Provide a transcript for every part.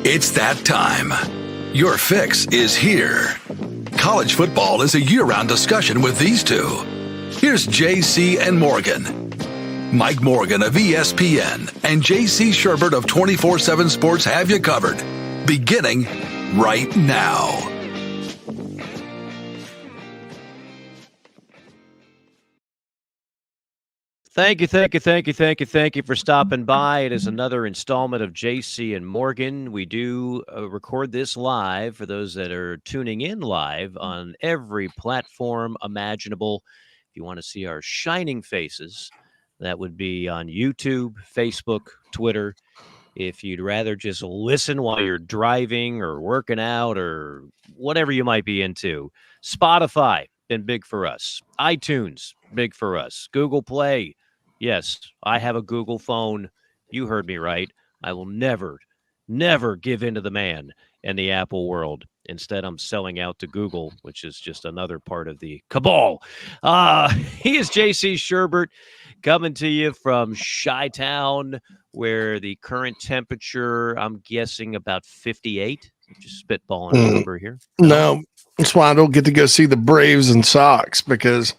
It's that time. Your fix is here. College football is a year-round discussion with these two. Here's JC and Morgan. Mike Morgan of ESPN and JC Shurburtt of 24/7 Sports have you covered. Beginning right now. Thank you for stopping by. It is another installment of JC and Morgan. We do record this live for those that are tuning in live on every platform imaginable. If you want to see our shining faces, that would be on YouTube, Facebook, Twitter. If you'd rather just listen while you're driving or working out or whatever you might be into, Spotify, been big for us. iTunes, big for us. Google Play. Yes, I have a Google phone. You heard me right. I will never give in to the man in the Apple world. Instead, I'm selling out to Google, which is just another part of the cabal. He is JC Shurburtt coming to you from Chi-Town, where the current temperature, I'm guessing about 58. Just spitballing a number here. No, that's why I don't get to go see the Braves and Sox because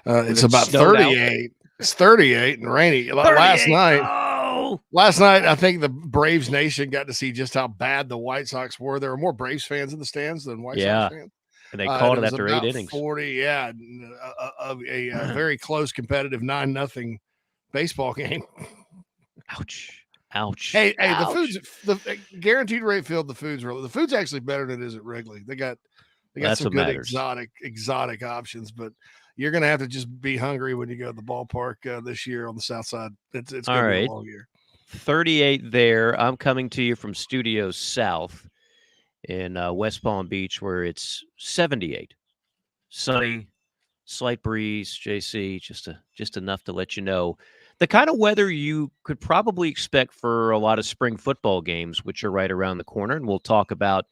it's about 38. It's 38 and rainy. 38. Last night, I think the Braves Nation got to see just how bad the White Sox were. There were more Braves fans in the stands than White Sox fans. And they called it after 8 innings. 40, of a very close, competitive 9-0 baseball game. Ouch. Hey, the guaranteed rate field. The food's actually better than it is at Wrigley. They got some good exotic options, but you're going to have to just be hungry when you go to the ballpark this year on the south side. It's going to be a long year. 38 there. I'm coming to you from Studio South in West Palm Beach, where it's 78. Sunny, slight breeze, JC, just enough to let you know the kind of weather you could probably expect for a lot of spring football games, which are right around the corner. And we'll talk about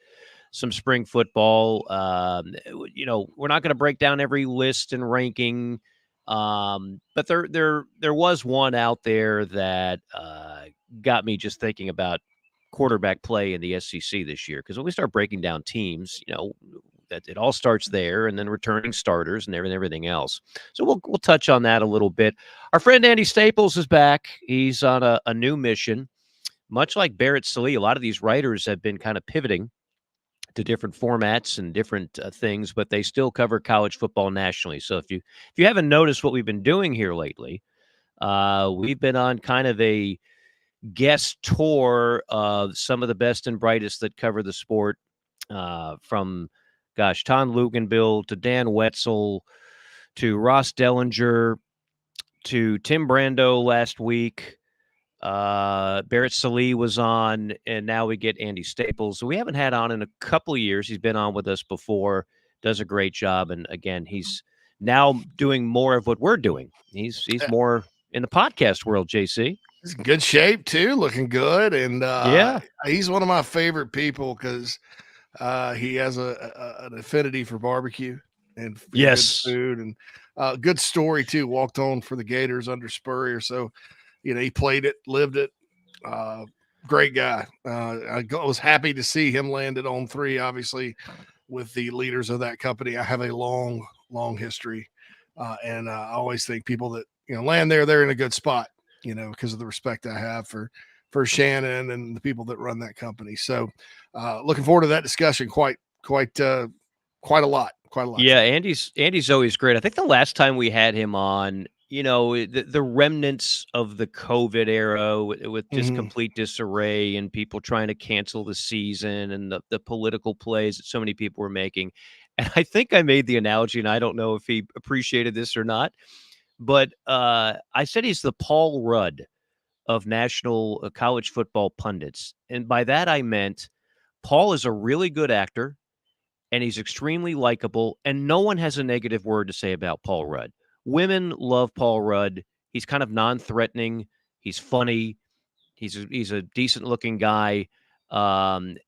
some spring football. We're not going to break down every list and ranking, but there was one out there that got me just thinking about quarterback play in the SEC this year. Because when we start breaking down teams, that it all starts there, and then returning starters and everything else. So we'll touch on that a little bit. Our friend Andy Staples is back. He's on a new mission, much like Barrett Sallee. A lot of these writers have been kind of pivoting to different formats and different things, but they still cover college football nationally. So if you haven't noticed what we've been doing here lately, we've been on kind of a guest tour of some of the best and brightest that cover the sport, from Tom Luganbill to Dan Wetzel to Ross Dellinger to Tim Brando last week. Barrett Sallee was on, and now we get Andy Staples, who we haven't had on in a couple of years. He's been on with us before, does a great job, and again, he's now doing more of what we're doing. He's more in the podcast world, JC. He's in good shape too, looking good, and he's one of my favorite people because he has an affinity for barbecue and good food, and good story too. Walked on for the Gators under Spurrier, so he played it, lived it. Great guy. I was happy to see him landed on 3, obviously, with the leaders of that company. I have a long, long history, and I always think people that land there, they're in a good spot, because of the respect I have for Shannon and the people that run that company. So, looking forward to that discussion quite a lot. Yeah, Andy's always great. I think the last time we had him on, the remnants of the COVID era with just complete disarray and people trying to cancel the season and the political plays that so many people were making. And I think I made the analogy, and I don't know if he appreciated this or not, but I said he's the Paul Rudd of national college football pundits. And by that, I meant Paul is a really good actor, and he's extremely likable, and no one has a negative word to say about Paul Rudd. Women love Paul Rudd. He's kind of non-threatening. He's funny. He's a decent-looking guy. And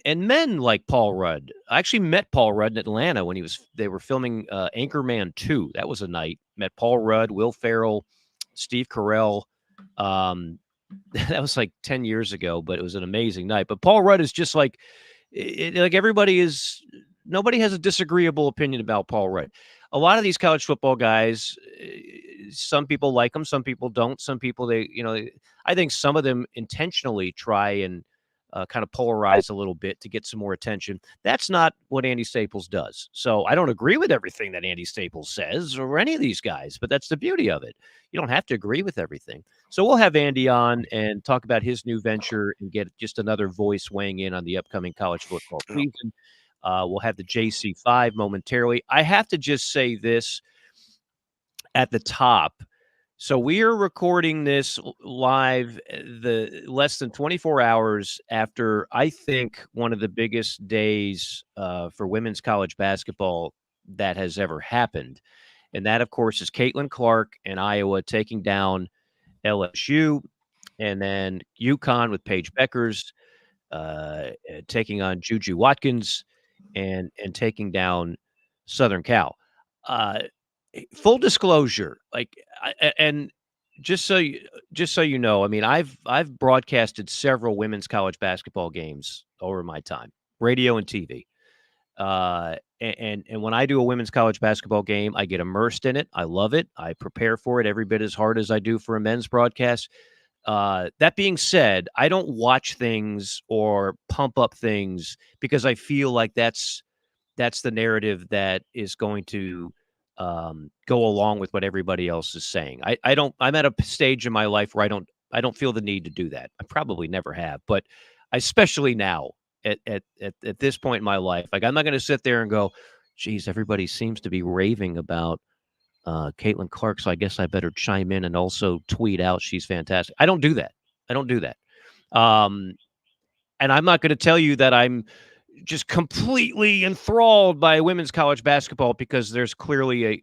men like Paul Rudd. I actually met Paul Rudd in Atlanta when they were filming Anchorman 2. That was a night. Met Paul Rudd, Will Ferrell, Steve Carell. that was like 10 years ago, but it was an amazing night. But Paul Rudd is just like, like everybody is, nobody has a disagreeable opinion about Paul Rudd. A lot of these college football guys, some people like them, some people don't. Some people, I think some of them intentionally try and kind of polarize a little bit to get some more attention. That's not what Andy Staples does. So I don't agree with everything that Andy Staples says or any of these guys, but that's the beauty of it. You don't have to agree with everything. So we'll have Andy on and talk about his new venture and get just another voice weighing in on the upcoming college football season. We'll have the JC5 momentarily. I have to just say this at the top. So we are recording this live the less than 24 hours after, I think, one of the biggest days for women's college basketball that has ever happened. And that, of course, is Caitlin Clark and Iowa taking down LSU, and then UConn with Paige Beckers taking on Juju Watkins and taking down Southern Cal. Full disclosure, and just so you know, I mean, I've broadcasted several women's college basketball games over my time, radio and TV. And when I do a women's college basketball game, I get immersed in it. I love it. I prepare for it every bit as hard as I do for a men's broadcast. That being said, I don't watch things or pump up things because I feel like that's the narrative that is going to go along with what everybody else is saying. I'm at a stage in my life where I don't feel the need to do that. I probably never have, but especially now at this point in my life, like I'm not going to sit there and go, geez, everybody seems to be raving about Caitlin Clark, so I guess I better chime in and also tweet out she's fantastic. I don't do that. And I'm not going to tell you that I'm just completely enthralled by women's college basketball because there's clearly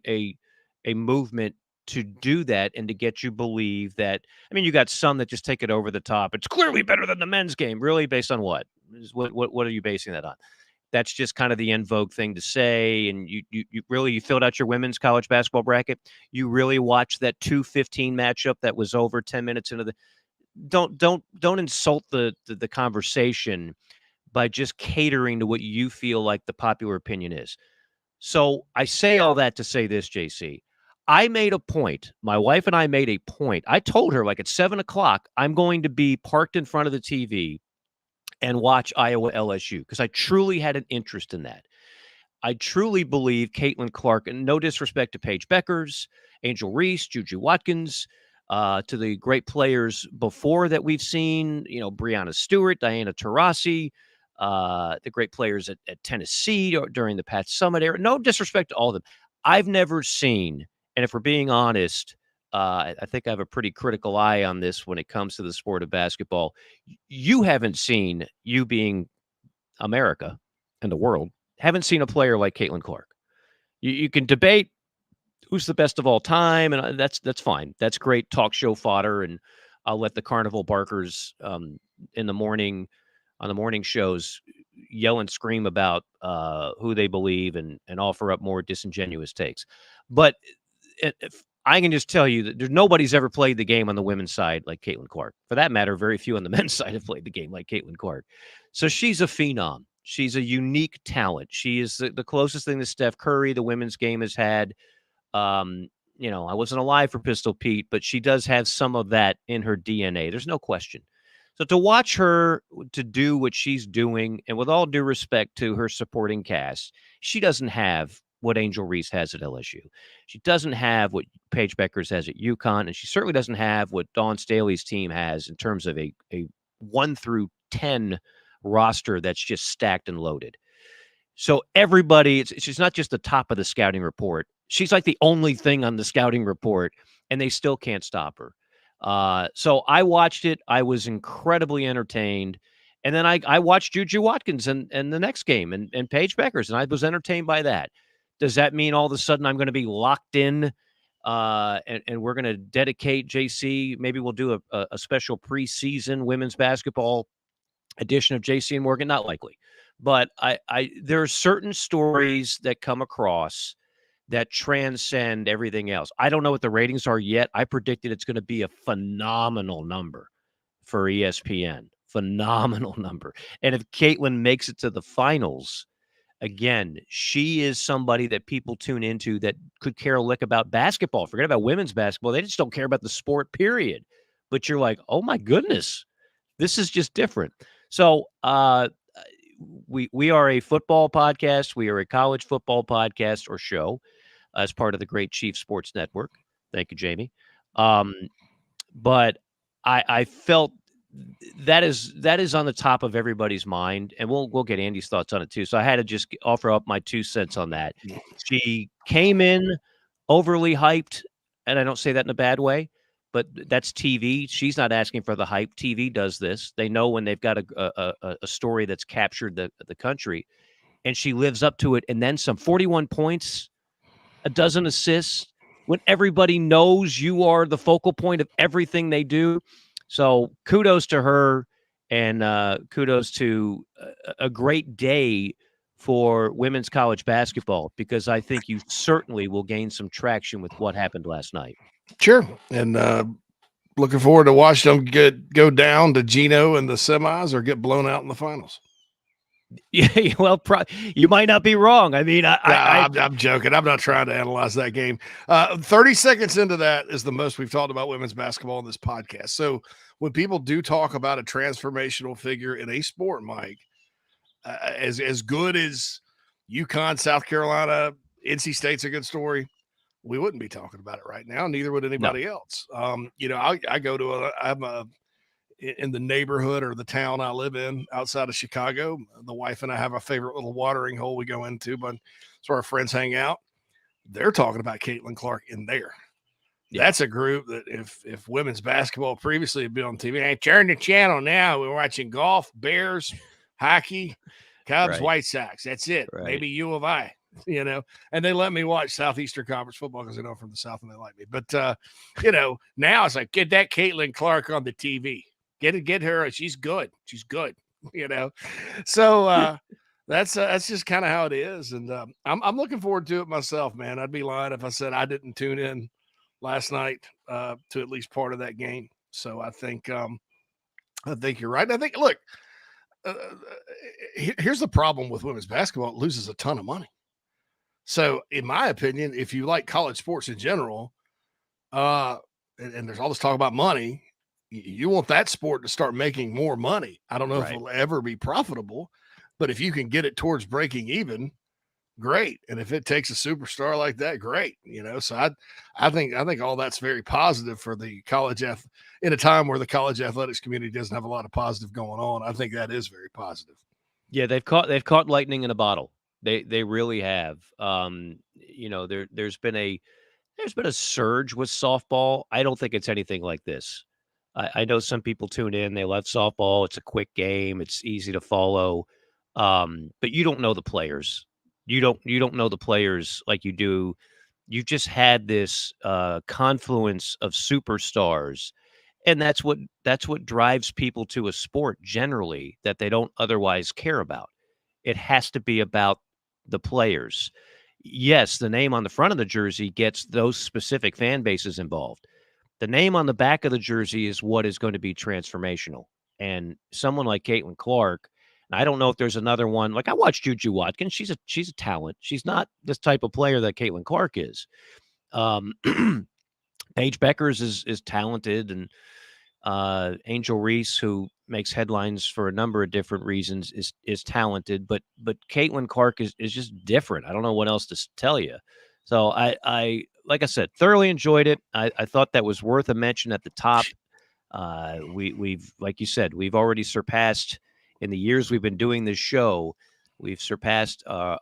a movement to do that and to get you believe that. I mean, you got some that just take it over the top. It's clearly better than the men's game. Really, based on what? What are you basing that on? That's just kind of the en vogue thing to say. And you really, you filled out your women's college basketball bracket. You really watched that 2-15 matchup that was over 10 minutes into the. Don't insult the conversation by just catering to what you feel like the popular opinion is. So I say all that to say this, JC. I made a point. My wife and I made a point. I told her, like, at 7:00, I'm going to be parked in front of the TV and watch Iowa LSU because I truly had an interest in that. I truly believe Caitlin Clark, and no disrespect to Paige Beckers, Angel Reese, Juju Watkins, to the great players before that we've seen, Breanna Stewart, Diana Taurasi, the great players at Tennessee during the Pat Summitt era. No disrespect to all of them. I've never seen, and if we're being honest, I think I have a pretty critical eye on this when it comes to the sport of basketball. You haven't seen, you being America and the world, haven't seen a player like Caitlin Clark. You can debate who's the best of all time, and that's fine. That's great talk show fodder, and I'll let the carnival barkers in the morning on the morning shows yell and scream about who they believe and offer up more disingenuous takes. But I can just tell you that there's nobody's ever played the game on the women's side like Caitlin Clark. For that matter, very few on the men's side have played the game like Caitlin Clark. So she's a phenom. She's a unique talent. She is the closest thing to Steph Curry the women's game has had. I wasn't alive for Pistol Pete, but she does have some of that in her DNA. There's no question. So to watch her to do what she's doing, and with all due respect to her supporting cast, she doesn't have what Angel Reese has at LSU. She doesn't have what Paige Beckers has at UConn, and she certainly doesn't have what Dawn Staley's team has in terms of a 1 through 10 roster that's just stacked and loaded. So everybody, she's not just the top of the scouting report. She's like the only thing on the scouting report, and they still can't stop her. So I watched it. I was incredibly entertained. And then I watched Juju Watkins and the next game and Paige Beckers, and I was entertained by that. Does that mean all of a sudden I'm going to be locked in and we're going to dedicate JC? Maybe we'll do a special preseason women's basketball edition of JC and Morgan? Not likely. But there are certain stories that come across that transcend everything else. I don't know what the ratings are yet. I predicted it's going to be a phenomenal number. for ESPN. Phenomenal number. And if Caitlin makes it to the finals, again, she is somebody that people tune into that could care a lick about basketball. Forget about women's basketball. They just don't care about the sport, period. But you're like, oh, my goodness, this is just different. So we are a football podcast. We are a college football podcast or show as part of the Great Chief Sports Network. Thank you, Jamie. But I felt that is on the top of everybody's mind, and we'll get Andy's thoughts on it too. So I had to just offer up my 2 cents on that. She came in overly hyped, and I don't say that in a bad way, but that's TV. She's not asking for the hype. TV does this. They know when they've got a story that's captured the country, and she lives up to it. And then some 41 points, a dozen assists, when everybody knows you are the focal point of everything they do. So kudos to her, and kudos to a great day for women's college basketball, because I think you certainly will gain some traction with what happened last night. Sure. And looking forward to watching them go down to Gino in the semis or get blown out in the finals. Yeah, well, you might not be wrong. I mean, I'm joking. I'm not trying to analyze that game. 30 seconds into that is the most we've talked about women's basketball in this podcast. So when people do talk about a transformational figure in a sport, Mike, as good as UConn, South Carolina, NC State's a good story, we wouldn't be talking about it right now. Neither would anybody else. I go to I'm in the neighborhood or the town I live in outside of Chicago. The wife and I have a favorite little watering hole we go into, but it's where our friends hang out. They're talking about Caitlin Clark in there. Yeah. That's a group that if women's basketball previously had been on TV, hey, turn the channel now. We're watching golf, Bears, hockey, Cubs, right. White Sox. That's it. Right. Maybe U of I, and they let me watch Southeastern Conference football because they know I'm from the South and they like me. But, now it's like, get that Caitlin Clark on the TV. Get her. She's good. She's good. So that's just kind of how it is. And I'm looking forward to it myself, man. I'd be lying if I said I didn't tune in last night to at least part of that game. So I think you're right. And I think, look, here's the problem with women's basketball. It loses a ton of money. So in my opinion, if you like college sports in general, and there's all this talk about money, you want that sport to start making more money. I don't know if it'll ever be profitable, but if you can get it towards breaking even, great. And if it takes a superstar like that, great. So I think all that's very positive for the college in a time where the college athletics community doesn't have a lot of positive going on. I think that is very positive. Yeah, they've caught lightning in a bottle. They really have. There's been a surge with softball. I don't think it's anything like this. I know some people tune in, they love softball. It's a quick game. It's easy to follow. But you don't know the players. You don't know the players like you do. You've just had this confluence of superstars. And that's what drives people to a sport generally that they don't otherwise care about. It has to be about the players. Yes, the name on the front of the jersey gets those specific fan bases involved. The name on the back of the jersey is what is going to be transformational. And someone like Caitlin Clark, and I don't know if there's another one. Like I watched Juju Watkins. She's a talent. She's not this type of player that Caitlin Clark is. Paige Beckers is talented, and Angel Reese, who makes headlines for a number of different reasons, is talented. But Caitlin Clark is just different. I don't know what else to tell you. So I like I said, thoroughly enjoyed it. I thought that was worth a mention at the top. We've like you said, we've already surpassed in the years we've been doing this show. We've surpassed our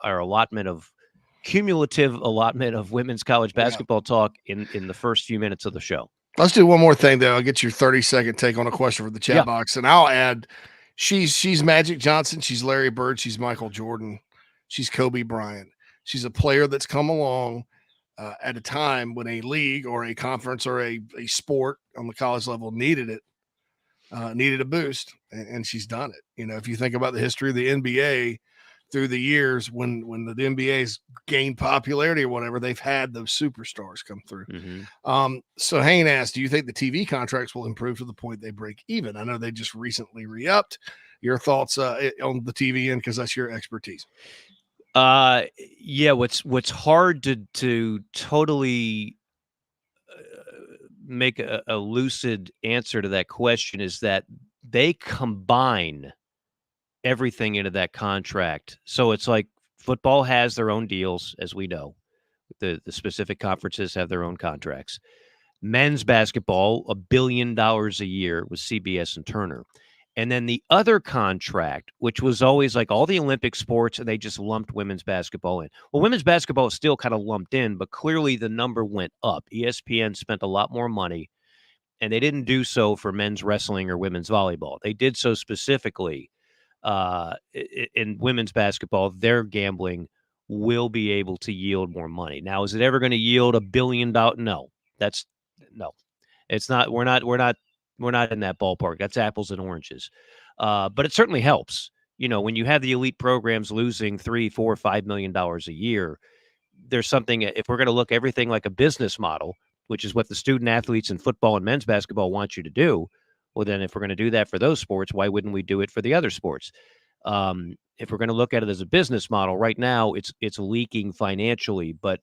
cumulative allotment of women's college basketball talk in the first few minutes of the show. Let's do one more thing, though. I'll get your 30-second take on a question for the chat box, and I'll add she's Magic Johnson, she's Larry Bird, she's Michael Jordan, she's Kobe Bryant. She's a player that's come along at a time when a league or a conference or a sport on the college level needed a boost, and she's done it. If you think about the history of the NBA, through the years when the NBA's gained popularity or whatever, they've had those superstars come through. So Hayne asked, do you think the TV contracts will improve to the point they break even? I know they just recently re-upped. Your thoughts on the TV end, because that's your expertise. Yeah, what's hard to totally make a lucid answer to that question is that they combine everything into that contract. So it's like football has their own deals, as we know. The specific conferences have their own contracts. Men's basketball, $1 billion a year with CBS and Turner. And then the other contract, which was always like all the Olympic sports, and they just lumped women's basketball in. Well, women's basketball is still kind of lumped in, but clearly the number went up. ESPN spent a lot more money, and they didn't do so for men's wrestling or women's volleyball. They did so specifically in women's basketball. Their gambling will be able to yield more money. Now, is it ever going to yield $1 billion? No, it's not. We're not in that ballpark. That's apples and oranges. But it certainly helps. When you have the elite programs losing $3, $4, $5 million a year, there's something. If we're going to look everything like a business model, which is what the student athletes in football and men's basketball want you to do, well, then if we're going to do that for those sports, why wouldn't we do it for the other sports? If we're going to look at it as a business model, right now it's leaking financially, but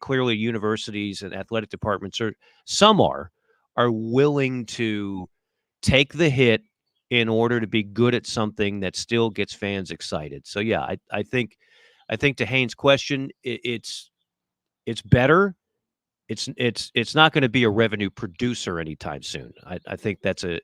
clearly universities and athletic departments are willing to take the hit in order to be good at something that still gets fans excited. So yeah, I think to Haynes' question, it's better. It's not going to be a revenue producer anytime soon. I think that's a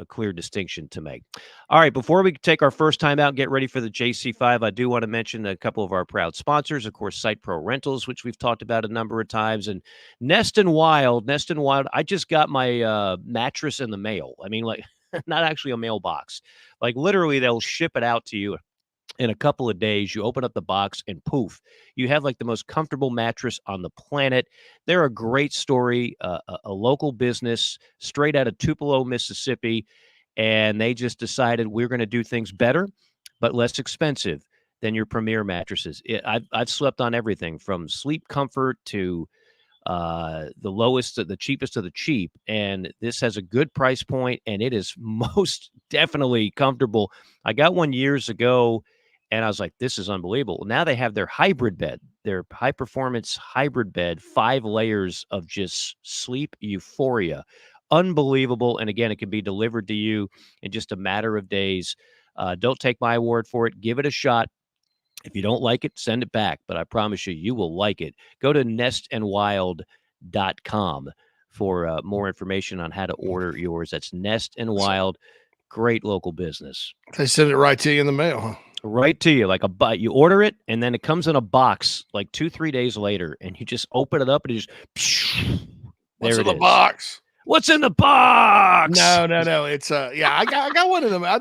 clear distinction to make. All right, before we take our first time out and get ready for the JC5, I do want to mention a couple of our proud sponsors. Of course, Site Pro Rentals, which we've talked about a number of times, and Nest and Wild. Nest and Wild, I just got my mattress in the mail. I mean, like, not actually a mailbox. Like, literally, they'll ship it out to you in a couple of days. You open up the box and poof, you have like the most comfortable mattress on the planet. They're a great story, a local business straight out of Tupelo, Mississippi. And they just decided we're going to do things better, but less expensive than your premier mattresses. I've slept on everything from sleep comfort to the lowest, the cheapest of the cheap. And this has a good price point, and it is most definitely comfortable. I got one years ago, and I was like, this is unbelievable. Now they have their hybrid bed, their high-performance hybrid bed, 5 layers of just sleep euphoria. Unbelievable. And again, it can be delivered to you in just a matter of days. Don't take my word for it. Give it a shot. If you don't like it, send it back. But I promise you will like it. Go to nestandwild.com for more information on how to order yours. That's Nest and Wild. Great local business. They send it right to you in the mail, huh? Right to you, you order it, and then it comes in a box like 2-3 days later, and you just open it up, and it just what's in the box? What's in the box? No. It's I got one of them. I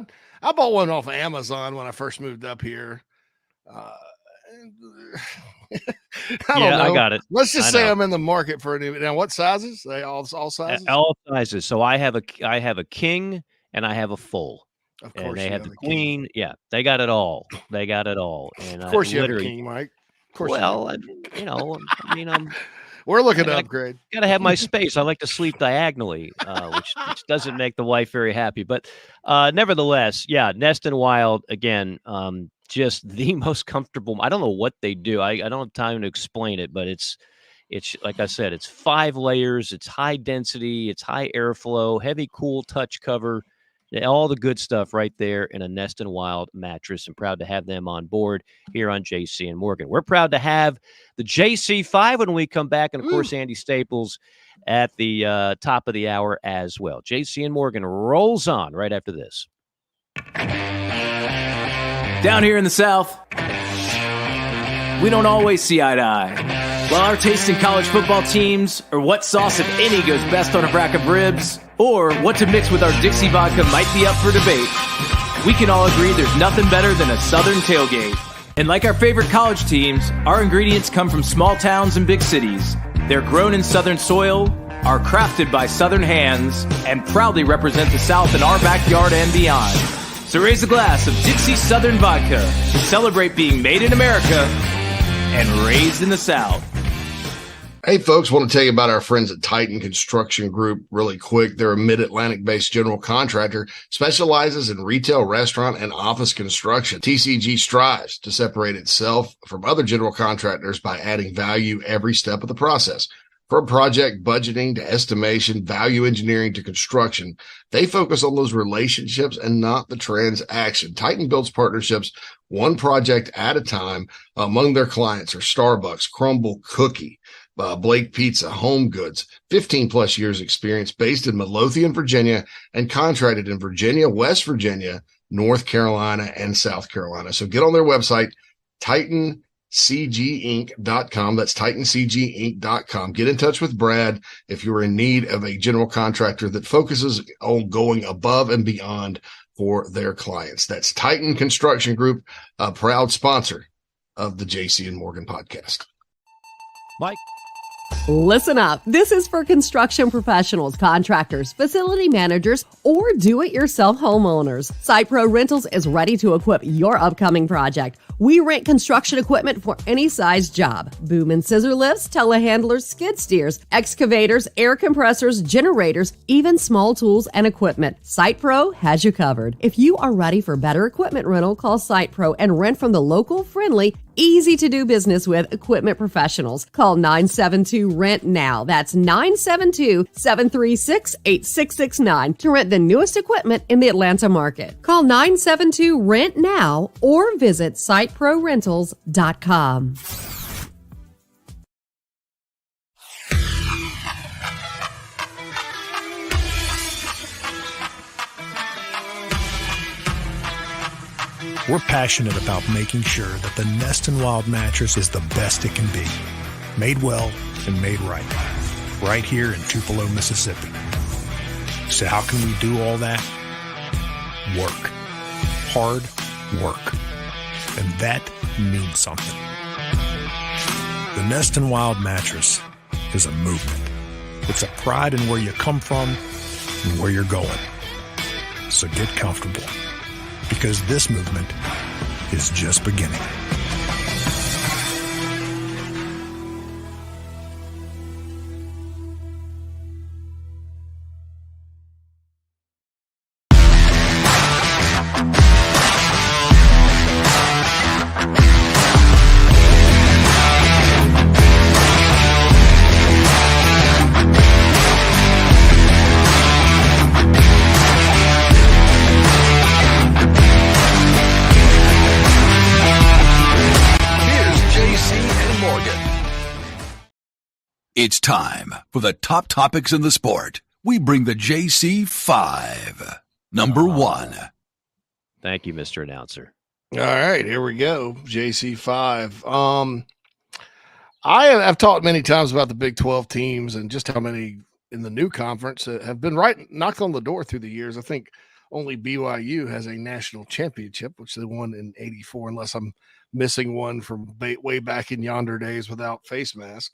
bought one off of Amazon when I first moved up here. I don't know. I got it. Let's just say I'm in the market for a new. Now, what sizes? They all sizes? All sizes. So I have a king and I have a full. Of course, and they have the queen. King. Yeah, they got it all. And of course, you have a king, Mike. Of course. Well, we're looking to upgrade. Got to have my space. I like to sleep diagonally, which doesn't make the wife very happy. But nevertheless, yeah, Nest and Wild again. Just the most comfortable. I don't know what they do. I don't have time to explain it, but it's like I said, it's 5 layers. It's high density. It's high airflow, heavy, cool touch cover. All the good stuff right there in a Nest and Wild mattress. I'm proud to have them on board here on JC and Morgan. We're proud to have the JC5 when we come back. And, of course, Andy Staples at the top of the hour as well. JC and Morgan rolls on right after this. Down here in the South, we don't always see eye to eye. While our taste in college football teams, or what sauce, if any, goes best on a rack of ribs, or what to mix with our Dixie vodka might be up for debate, we can all agree there's nothing better than a Southern tailgate. And like our favorite college teams, our ingredients come from small towns and big cities. They're grown in Southern soil, are crafted by Southern hands, and proudly represent the South in our backyard and beyond. So raise a glass of Dixie Southern Vodka to celebrate being made in America and raised in the South. Hey, folks, want to tell you about our friends at Titan Construction Group really quick. They're a Mid-Atlantic-based general contractor, specializes in retail, restaurant, and office construction. TCG strives to separate itself from other general contractors by adding value every step of the process. From project budgeting to estimation, value engineering to construction, they focus on those relationships and not the transaction. Titan builds partnerships one project at a time. Among their clients are Starbucks, Crumble Cookie, Blake Pizza, Home Goods, 15 plus years experience, based in Midlothian, Virginia, and contracted in Virginia, West Virginia, North Carolina, and South Carolina. So get on their website, TitanCGinc.com. That's TitanCGinc.com. Get in touch with Brad if you're in need of a general contractor that focuses on going above and beyond for their clients. That's Titan Construction Group, a proud sponsor of the JC and Morgan podcast. Mike. Listen up. This is for construction professionals, contractors, facility managers, or do-it-yourself homeowners. SitePro Rentals is ready to equip your upcoming project. We rent construction equipment for any size job. Boom and scissor lifts, telehandlers, skid steers, excavators, air compressors, generators, even small tools and equipment. SitePro has you covered. If you are ready for better equipment rental, call SitePro and rent from the local, friendly, easy to do business with equipment professionals. Call 972-RENT-NOW. That's 972-736-8669 to rent the newest equipment in the Atlanta market. Call 972-RENT-NOW or visit siteprorentals.com. We're passionate about making sure that the Nest and Wild mattress is the best it can be. Made well and made right. Right here in Tupelo, Mississippi. So how can we do all that? Work. Hard work. And that means something. The Nest and Wild mattress is a movement. It's a pride in where you come from and where you're going. So get comfortable, because this movement is just beginning. It's time for the top topics in the sport. We bring the JC 5. Number 1. Thank you, Mr. Announcer. All right, here we go. JC 5. I've talked many times about the Big 12 teams and just how many in the new conference have been knocked on the door through the years. I think only BYU has a national championship, which they won in '84, unless I'm missing one from way back in yonder days without face mask.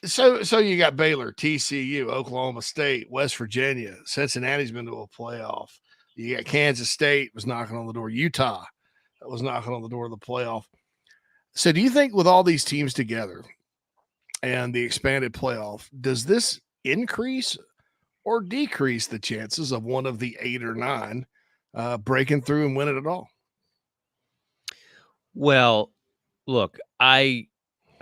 So you got Baylor, TCU, Oklahoma State, West Virginia, Cincinnati's been to a playoff. You got Kansas State was knocking on the door. Utah was knocking on the door of the playoff. So do you think with all these teams together and the expanded playoff, does this increase or decrease the chances of one of the 8 or 9 breaking through and winning it all? Well, look, I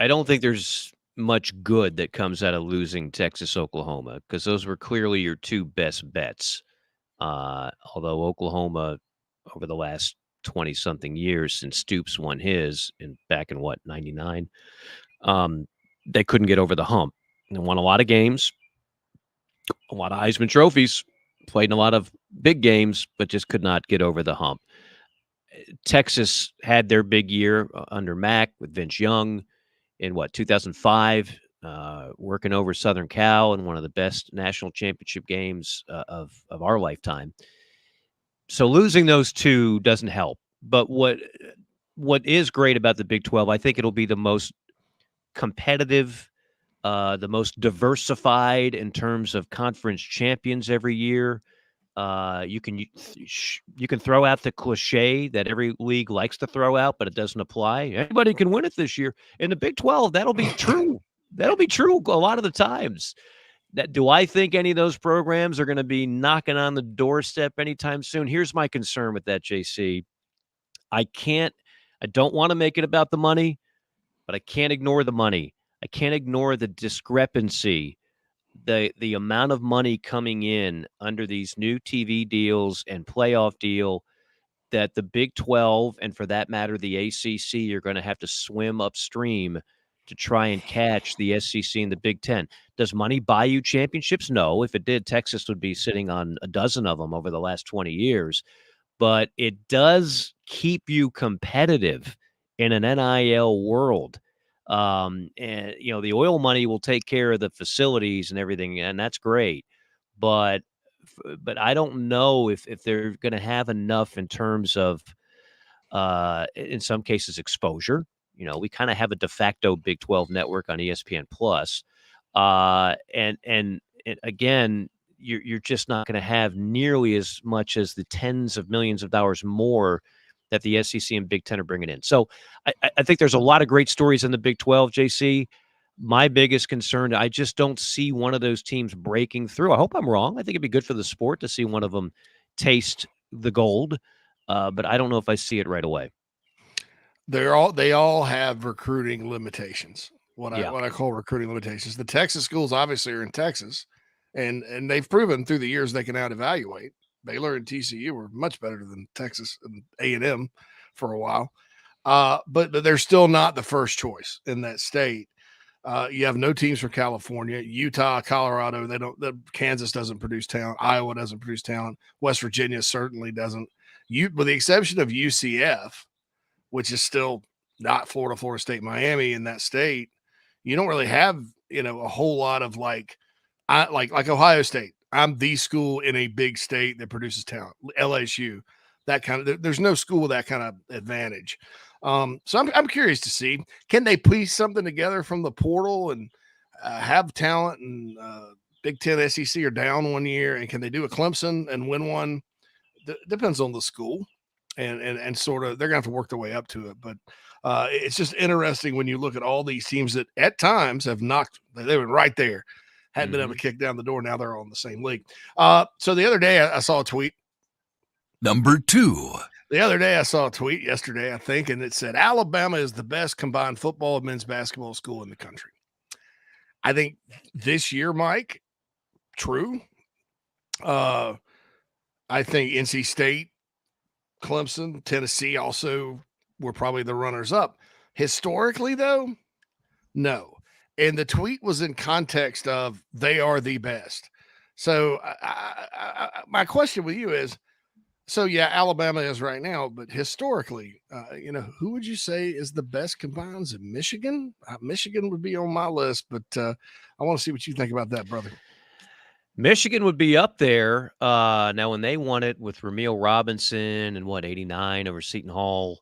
don't think there's much good that comes out of losing Texas, Oklahoma, because those were clearly your two best bets. Although Oklahoma, over the last 20-something years since Stoops won his back in 99, they couldn't get over the hump. They won a lot of games, a lot of Heisman trophies, played in a lot of big games, but just could not get over the hump. Texas had their big year under Mac with Vince Young in 2005, working over Southern Cal in one of the best national championship games of our lifetime. So losing those two doesn't help. But what is great about the Big 12, I think it'll be the most competitive, the most diversified in terms of conference champions every year. You can throw out the cliche that every league likes to throw out, but it doesn't apply. Anybody can win it this year. In the Big 12, that'll be true. That'll be true a lot of the times. Do I think any of those programs are going to be knocking on the doorstep anytime soon? Here's my concern with that, JC. I don't want to make it about the money, but I can't ignore the money. I can't ignore the discrepancy, the amount of money coming in under these new TV deals and playoff deal that the Big 12, and for that matter, the ACC, are going to have to swim upstream to try and catch the SEC and the Big 10. Does money buy you championships? No. If it did, Texas would be sitting on a dozen of them over the last 20 years. But it does keep you competitive in an NIL world. And, the oil money will take care of the facilities and everything, and that's great. But I don't know if they're going to have enough in terms of, in some cases, exposure. We kind of have a de facto Big 12 network on ESPN Plus. And again, you're just not going to have nearly as much as the tens of millions of dollars more that the SEC and Big 10 are bringing in. So I think there's a lot of great stories in the Big 12, JC. My biggest concern, I just don't see one of those teams breaking through. I hope I'm wrong. I think it'd be good for the sport to see one of them taste the gold, but I don't know if I see it right away. They all have recruiting limitations. What I call recruiting limitations. The Texas schools obviously are in Texas, and they've proven through the years they can out evaluate. Baylor and TCU were much better than Texas and A&M for a while, but they're still not the first choice in that state. You have no teams from California, Utah, Colorado. Kansas doesn't produce talent. Iowa doesn't produce talent. West Virginia certainly doesn't. With the exception of UCF, which is still not Florida State, Miami in that state, you don't really have, a whole lot of like Ohio State. I'm the school in a big state that produces talent. LSU, that kind of, there's no school with that kind of advantage. So I'm curious to see, can they piece something together from the portal and have talent, and Big 10 SEC are down one year, and can they do a Clemson and win one? Depends on the school. And sort of, they're going to have to work their way up to it. But it's just interesting when you look at all these teams that at times have they were right there, hadn't been able to kick down the door. Now they're all in the same league. So the other day I saw a tweet. Number 2. The other day I saw a tweet yesterday, I think, and it said, Alabama is the best combined football and men's basketball school in the country. I think this year, Mike, true. I think NC State, Clemson, Tennessee also were probably the runners up. Historically, though, no. And the tweet was in context of they are the best. So my question with you is, so yeah, Alabama is right now, but historically, who would you say is the best combines in Michigan? Michigan would be on my list, but I want to see what you think about that, brother. Michigan would be up there. Now, when they won it with Ramil Robinson and 89 over Seton Hall,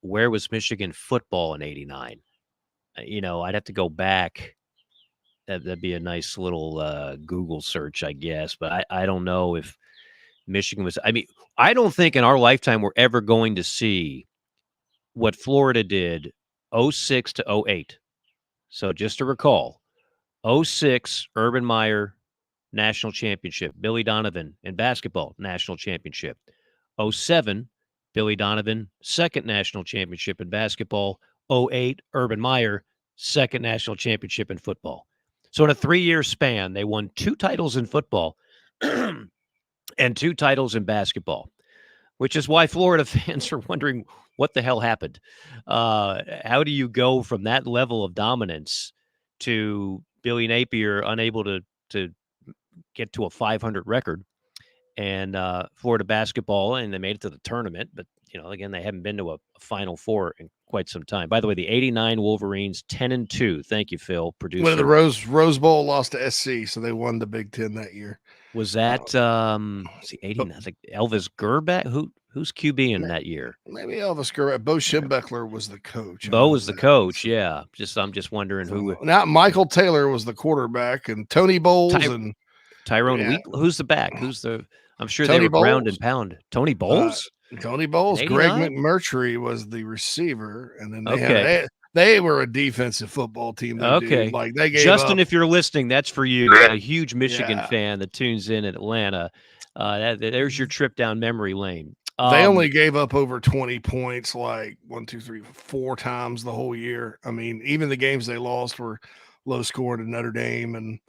where was Michigan football in 89? I'd have to go back. That'd be a nice little Google search, I guess. But I don't know if Michigan was. I don't think in our lifetime we're ever going to see what Florida did 06 to 08. So just to recall, 06, Urban Meyer, national championship. Billy Donovan in basketball, national championship. 07, Billy Donovan, second national championship in basketball. 08, Urban Meyer, second national championship in football. So in a 3-year span, they won 2 titles in football and 2 titles in basketball, which is why Florida fans are wondering what the hell happened. How do you go from that level of dominance to Billy Napier unable to get to a 500 record, and Florida basketball, and they made it to the tournament, but again, they haven't been to a Final Four in quite some time. By the way, the 89 Wolverines 10-2. Thank you, Phil, producer. When the Rose Bowl lost to SC, so they won the Big 10 that year. Was that 89? I think Elvis Gerback. Who's QB in that year? Maybe Elvis Gerback. Bo Schembechler was the coach. Bo was the coach. Yeah. I'm just wondering who. Now Michael Taylor was the quarterback, and Tony Bowles and Tyrone Wheat. Who's the back? I'm sure they were ground and pound. Tony Bowles? Tony Bowles. Greg McMurtry was the receiver, and then they were a defensive football team. Okay. Dude. Like they gave Justin, up. If you're listening, that's for you. A huge Michigan fan that tunes in Atlanta. There's your trip down memory lane. They only gave up over 20 points, like 1, 2, 3, 4 times the whole year. I mean, even the games they lost were low scoring to Notre Dame and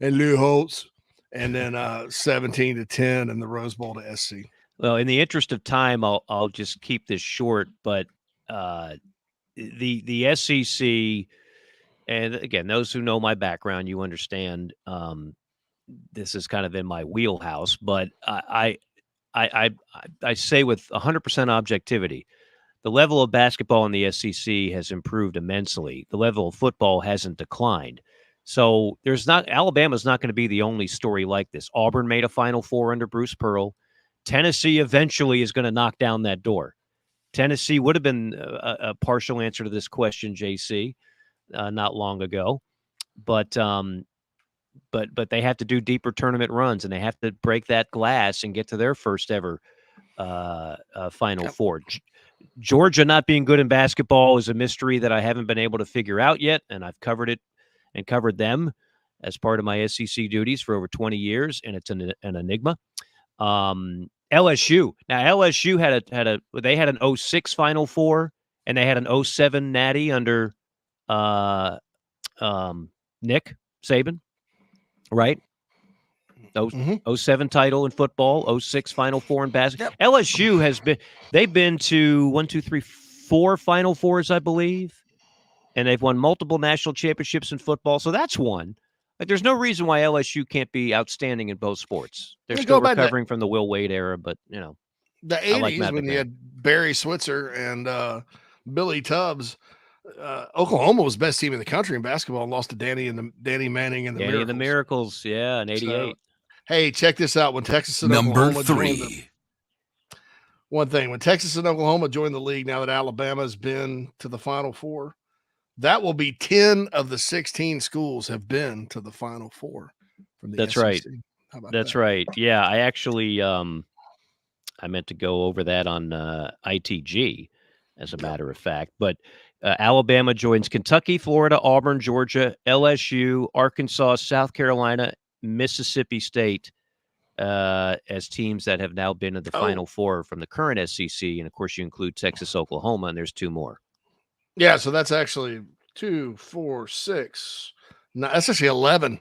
Lou Holtz, and then 17-10 in the Rose Bowl to SC. Well, in the interest of time, I'll just keep this short. But the SEC, and again, those who know my background, you understand. This is kind of in my wheelhouse, but I say with 100% objectivity, the level of basketball in the SEC has improved immensely. The level of football hasn't declined. So Alabama's not going to be the only story like this. Auburn made a Final Four under Bruce Pearl. Tennessee eventually is going to knock down that door. Tennessee would have been a partial answer to this question, JC, not long ago. But they have to do deeper tournament runs, and they have to break that glass and get to their first ever Final Four. Georgia not being good in basketball is a mystery that I haven't been able to figure out yet, and I've covered it and covered them as part of my SEC duties for over 20 years, and it's an enigma. LSU. Now, LSU had an 06 Final Four, and they had an 07 Natty under Nick Saban. Right? 07 title in football, 06 Final Four in basketball. Yep. LSU they've been to 1, 2, 3, 4 Final Fours, I believe, and they've won multiple national championships in football. So that's one. Like, there's no reason why LSU can't be outstanding in both sports. They're still recovering from the Will Wade era, but the 80s when you had Barry Switzer and Billy Tubbs. Oklahoma was best team in the country in basketball and lost to Danny Manning and the Miracles. The Miracles, yeah, in '88. So, hey, check this out. When Texas and Oklahoma when Texas and Oklahoma joined the league, now that Alabama's been to the Final Four, that will be 10 of the 16 schools have been to the Final Four from the That's SEC. right. How about That's that? Right. Yeah, I actually I meant to go over that on ITG, as a matter of fact, but. Alabama joins Kentucky, Florida, Auburn, Georgia, LSU, Arkansas, South Carolina, Mississippi State as teams that have now been to the Final Four from the current SEC. And, of course, you include Texas, Oklahoma, and there's 2 more. Yeah, so that's actually 2, 4, 6. No, that's actually 11.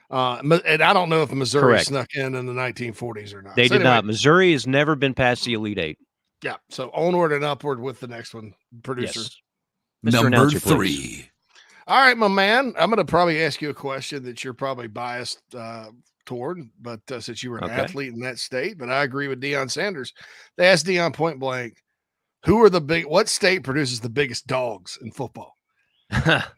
And I don't know if Missouri snuck in the 1940s or not. They did not. Missouri has never been past the Elite Eight. Yeah, so onward and upward with the next one, producer. Yes. Number 3. All right, my man. I'm going to probably ask you a question that you're probably biased toward, but since you were an athlete in that state, but I agree with Deion Sanders. They asked Deion point blank, what state produces the biggest dogs in football?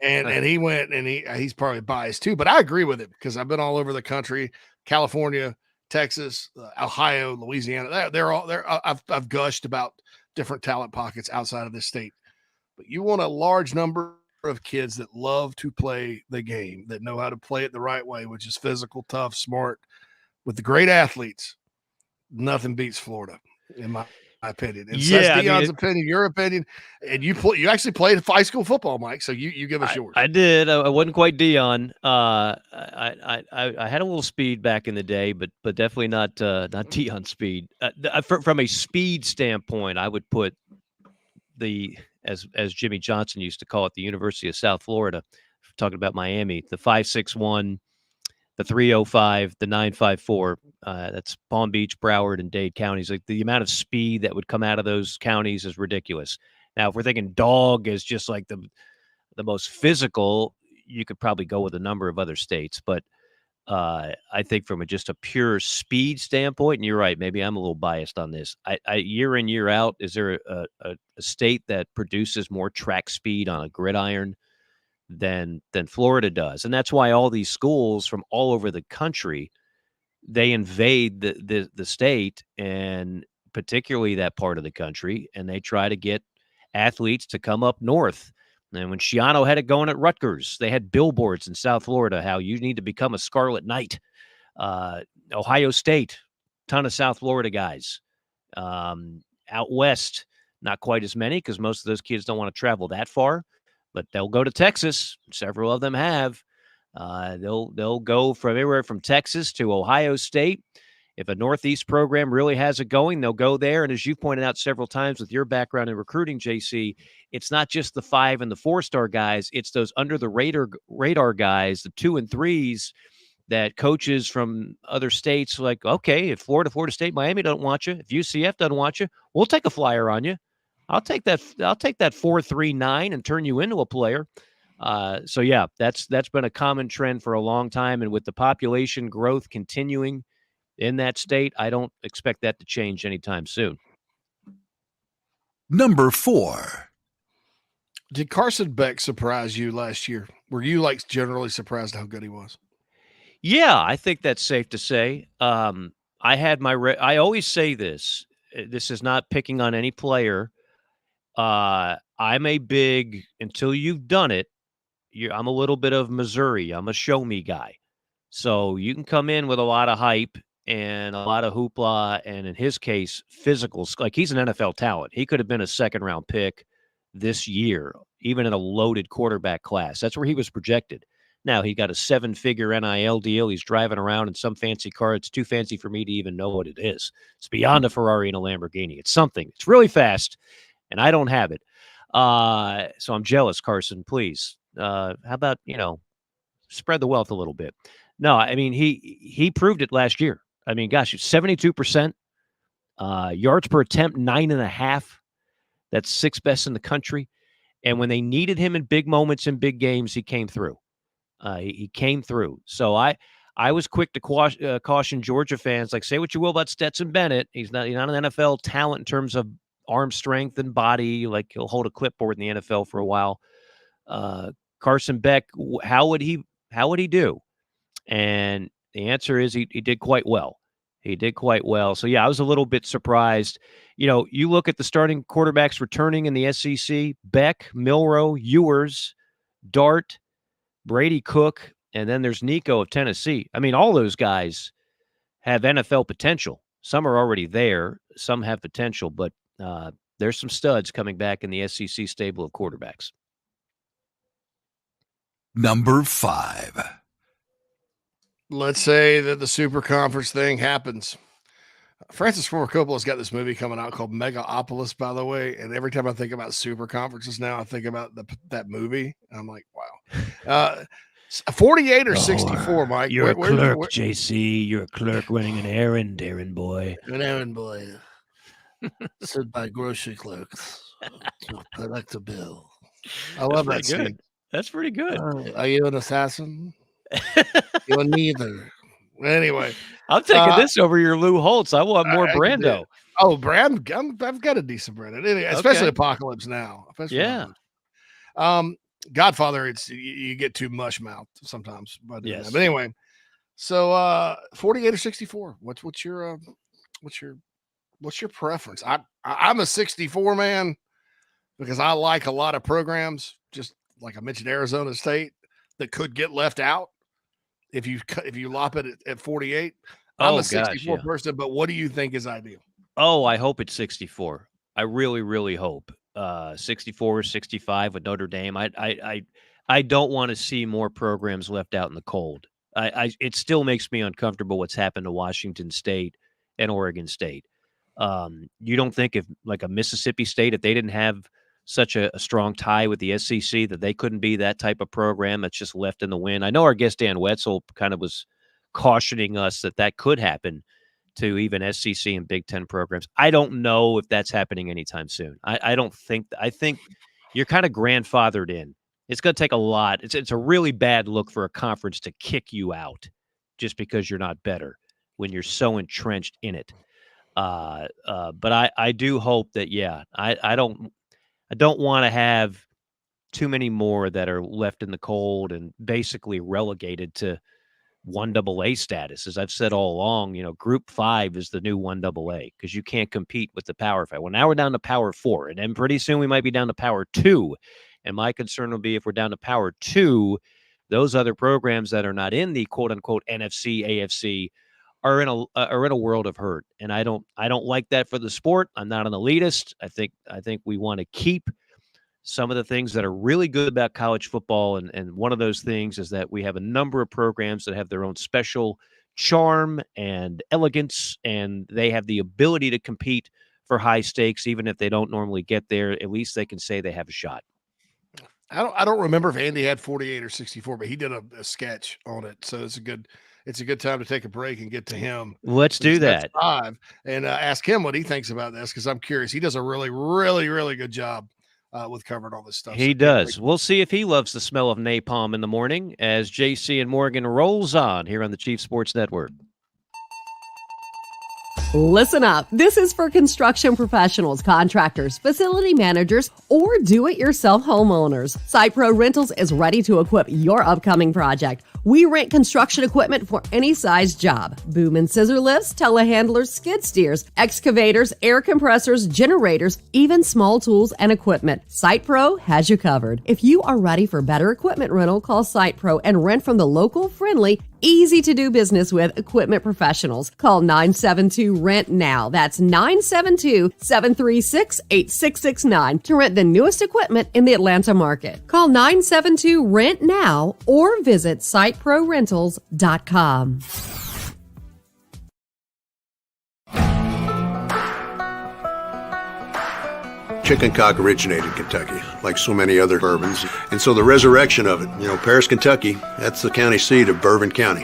and he went, and he's probably biased too, but I agree with it because I've been all over the country, California, Texas, Ohio, Louisiana. They're all there. I've gushed about different talent pockets outside of this state. But you want a large number of kids that love to play the game, that know how to play it the right way, which is physical, tough, smart, with the great athletes. Nothing beats Florida, in my opinion. And that's Deion's opinion, your opinion, and you actually played high school football, Mike. So you give us yours. I did. I wasn't quite Deion. I had a little speed back in the day, but definitely not Deion speed. From a speed standpoint, I would put as Jimmy Johnson used to call it, the University of South Florida, talking about Miami, the 5.61, the 3.05, the 9.54. That's Palm Beach, Broward, and Dade counties. Like, the amount of speed that would come out of those counties is ridiculous. Now, if we're thinking dog is just like the most physical, you could probably go with a number of other states. But I think from just a pure speed standpoint, and you're right, maybe I'm a little biased on this. I year in, year out, is there a state that produces more track speed on a gridiron than Florida does? And that's why all these schools from all over the country, they invade the state, and particularly that part of the country, and they try to get athletes to come up north. And when Schiano had it going at Rutgers, they had billboards in South Florida how you need to become a Scarlet Knight. Ohio State, ton of South Florida guys. Out west, not quite as many because most of those kids don't want to travel that far, but they'll go to Texas. Several of them have. They'll go from everywhere from Texas to Ohio State. If a Northeast program really has it going, they'll go there. And as you pointed out several times with your background in recruiting, JC, it's not just the 5 and the 4-star guys. It's those under the radar guys, the 2 and 3s that coaches from other states like, okay, if Florida State, Miami don't want you, if UCF doesn't want you, we'll take a flyer on you. I'll take that 4.39 and turn you into a player. So yeah, that's been a common trend for a long time. And with the population growth continuing in that state, I don't expect that to change anytime soon. Number 4. Did Carson Beck surprise you last year? Were you like generally surprised how good he was? Yeah, I think that's safe to say. I had I always say this. This is not picking on any player. I'm a big, until you've done it, I'm a little bit of Missouri. I'm a show me guy. So you can come in with a lot of hype and a lot of hoopla, and in his case, physicals. Like, he's an NFL talent. He could have been a second-round pick this year, even in a loaded quarterback class. That's where he was projected. Now, he got a 7-figure NIL deal. He's driving around in some fancy car. It's too fancy for me to even know what it is. It's beyond a Ferrari and a Lamborghini. It's something. It's really fast, and I don't have it. So I'm jealous, Carson. Please. How about, spread the wealth a little bit? No, I mean, he proved it last year. I mean, gosh, 72%. Yards per attempt, 9.5. That's 6th best in the country. And when they needed him in big moments in big games, he came through. He came through. So I was quick to caution Georgia fans, like, say what you will about Stetson Bennett. He's not an NFL talent in terms of arm strength and body. Like, he'll hold a clipboard in the NFL for a while. Carson Beck, how would he do? And the answer is he did quite well. He did quite well. So, yeah, I was a little bit surprised. You look at the starting quarterbacks returning in the SEC, Beck, Milroe, Ewers, Dart, Brady Cook, and then there's Nico of Tennessee. I mean, all those guys have NFL potential. Some are already there. Some have potential, but there's some studs coming back in the SEC stable of quarterbacks. Number 5. Let's say that the super conference thing happens. Francis Ford Coppola's got this movie coming out called Megaopolis, by the way. And every time I think about super conferences now, I think about that movie. I'm like, wow. 48 or 64, Mike. You're a clerk, JC. You're a clerk running an errand boy. An errand boy. Said by grocery clerks to collect a bill. I love that scene. That's pretty good. Are you an assassin? You're neither. Anyway, I'm taking this over your Lou Holtz. I want more Brando. Oh, I've got a decent Brando. Anyway, especially Apocalypse Now. Yeah. Godfather, you get too mush mouth sometimes. But yes. But anyway, so 48 or 64. What's your preference? I'm a 64 man because I like a lot of programs, just like I mentioned, Arizona State, that could get left out if you lop it at 48. I'm a 64 person, but what do you think is ideal? Oh, I hope it's 64. I really, really hope 64 or 65 with Notre Dame. I don't want to see more programs left out in the cold. It still makes me uncomfortable what's happened to Washington State and Oregon State. You don't think if like a Mississippi State, if they didn't have such a strong tie with the SEC, that they couldn't be that type of program that's just left in the wind? I know our guest Dan Wetzel kind of was cautioning us that could happen to even SEC and Big Ten programs. I don't know if that's happening anytime soon. I think you're kind of grandfathered in. It's going to take a lot. It's a really bad look for a conference to kick you out just because you're not better when you're so entrenched in it. But I do hope that, I don't want to have too many more that are left in the cold and basically relegated to 1AA status. As I've said all along, Group 5 is the new 1AA because you can't compete with the Power 5. Well, now we're down to Power 4, and then pretty soon we might be down to Power 2. And my concern will be if we're down to Power 2, those other programs that are not in the quote-unquote NFC, AFC are in a world of hurt, and I don't like that for the sport. I'm not an elitist. I think we want to keep some of the things that are really good about college football, and one of those things is that we have a number of programs that have their own special charm and elegance, and they have the ability to compete for high stakes, even if they don't normally get there. At least they can say they have a shot. I don't remember if Andy had 48 or 64, but he did a sketch on it, so it's a good time to take a break and get to him. Let's do that. 5 and ask him what he thinks about this, because I'm curious. He does a really, really, really good job with covering all this stuff. He does. We'll see if he loves the smell of napalm in the morning as JC and Morgan rolls on here on the Chief Sports Network. Listen up. This is for construction professionals, contractors, facility managers, or do-it-yourself homeowners. Site Pro Rentals is ready to equip your upcoming project. We rent construction equipment for any size job. Boom and scissor lifts, telehandlers, skid steers, excavators, air compressors, generators, even small tools and equipment. Site Pro has you covered. If you are ready for better equipment rental, call Site Pro and rent from the local, friendly, easy to do business with equipment professionals. Call 972-RENT-NOW. That's 972-736-8669 to rent the newest equipment in the Atlanta market. Call 972-RENT-NOW or visit siteprorentals.com. Chicken cock originated in Kentucky, like so many other bourbons. And so the resurrection of it, Paris, Kentucky, that's the county seat of Bourbon County.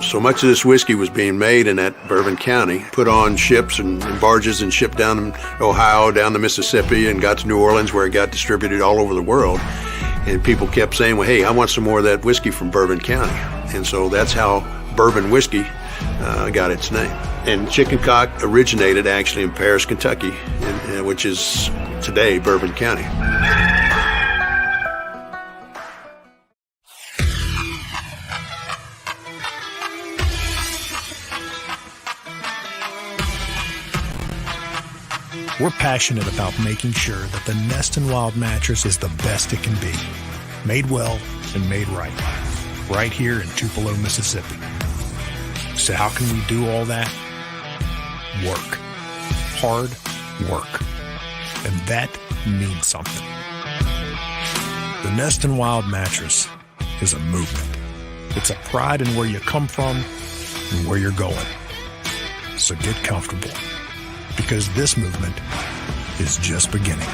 So much of this whiskey was being made in that Bourbon County, put on ships and barges and shipped down to Ohio, down to Mississippi, and got to New Orleans, where it got distributed all over the world. And people kept saying, well, hey, I want some more of that whiskey from Bourbon County. And so that's how bourbon whiskey got its name. And chicken cock originated actually in Paris, Kentucky, which is today Bourbon County. We're passionate about making sure that the Nest and Wild mattress is the best it can be. Made well and made right. Right here in Tupelo, Mississippi. So how can we do all that? Work. Hard work. And that means something. The Nest and Wild mattress is a movement. It's a pride in where you come from and where you're going. So get comfortable, because this movement is just beginning.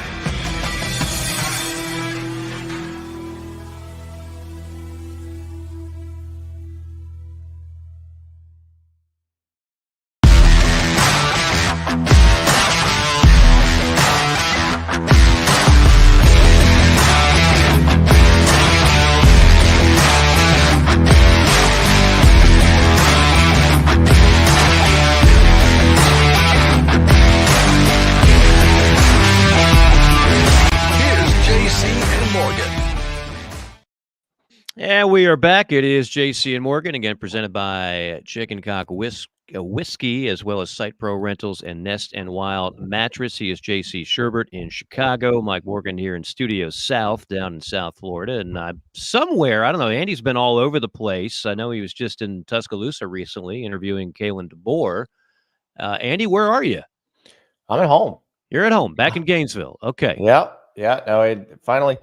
And we are back. It is JC and Morgan, again presented by Chicken Cock Whiskey, as well as Site Pro Rentals and Nest and Wild Mattress. He is JC Shurburtt in Chicago. Mike Morgan here in Studio South, down in South Florida. And somewhere, I don't know, Andy's been all over the place. I know he was just in Tuscaloosa recently interviewing Kalen DeBoer. Andy, where are you? I'm at home. You're at home, back in Gainesville. Okay. Yeah. No, I finally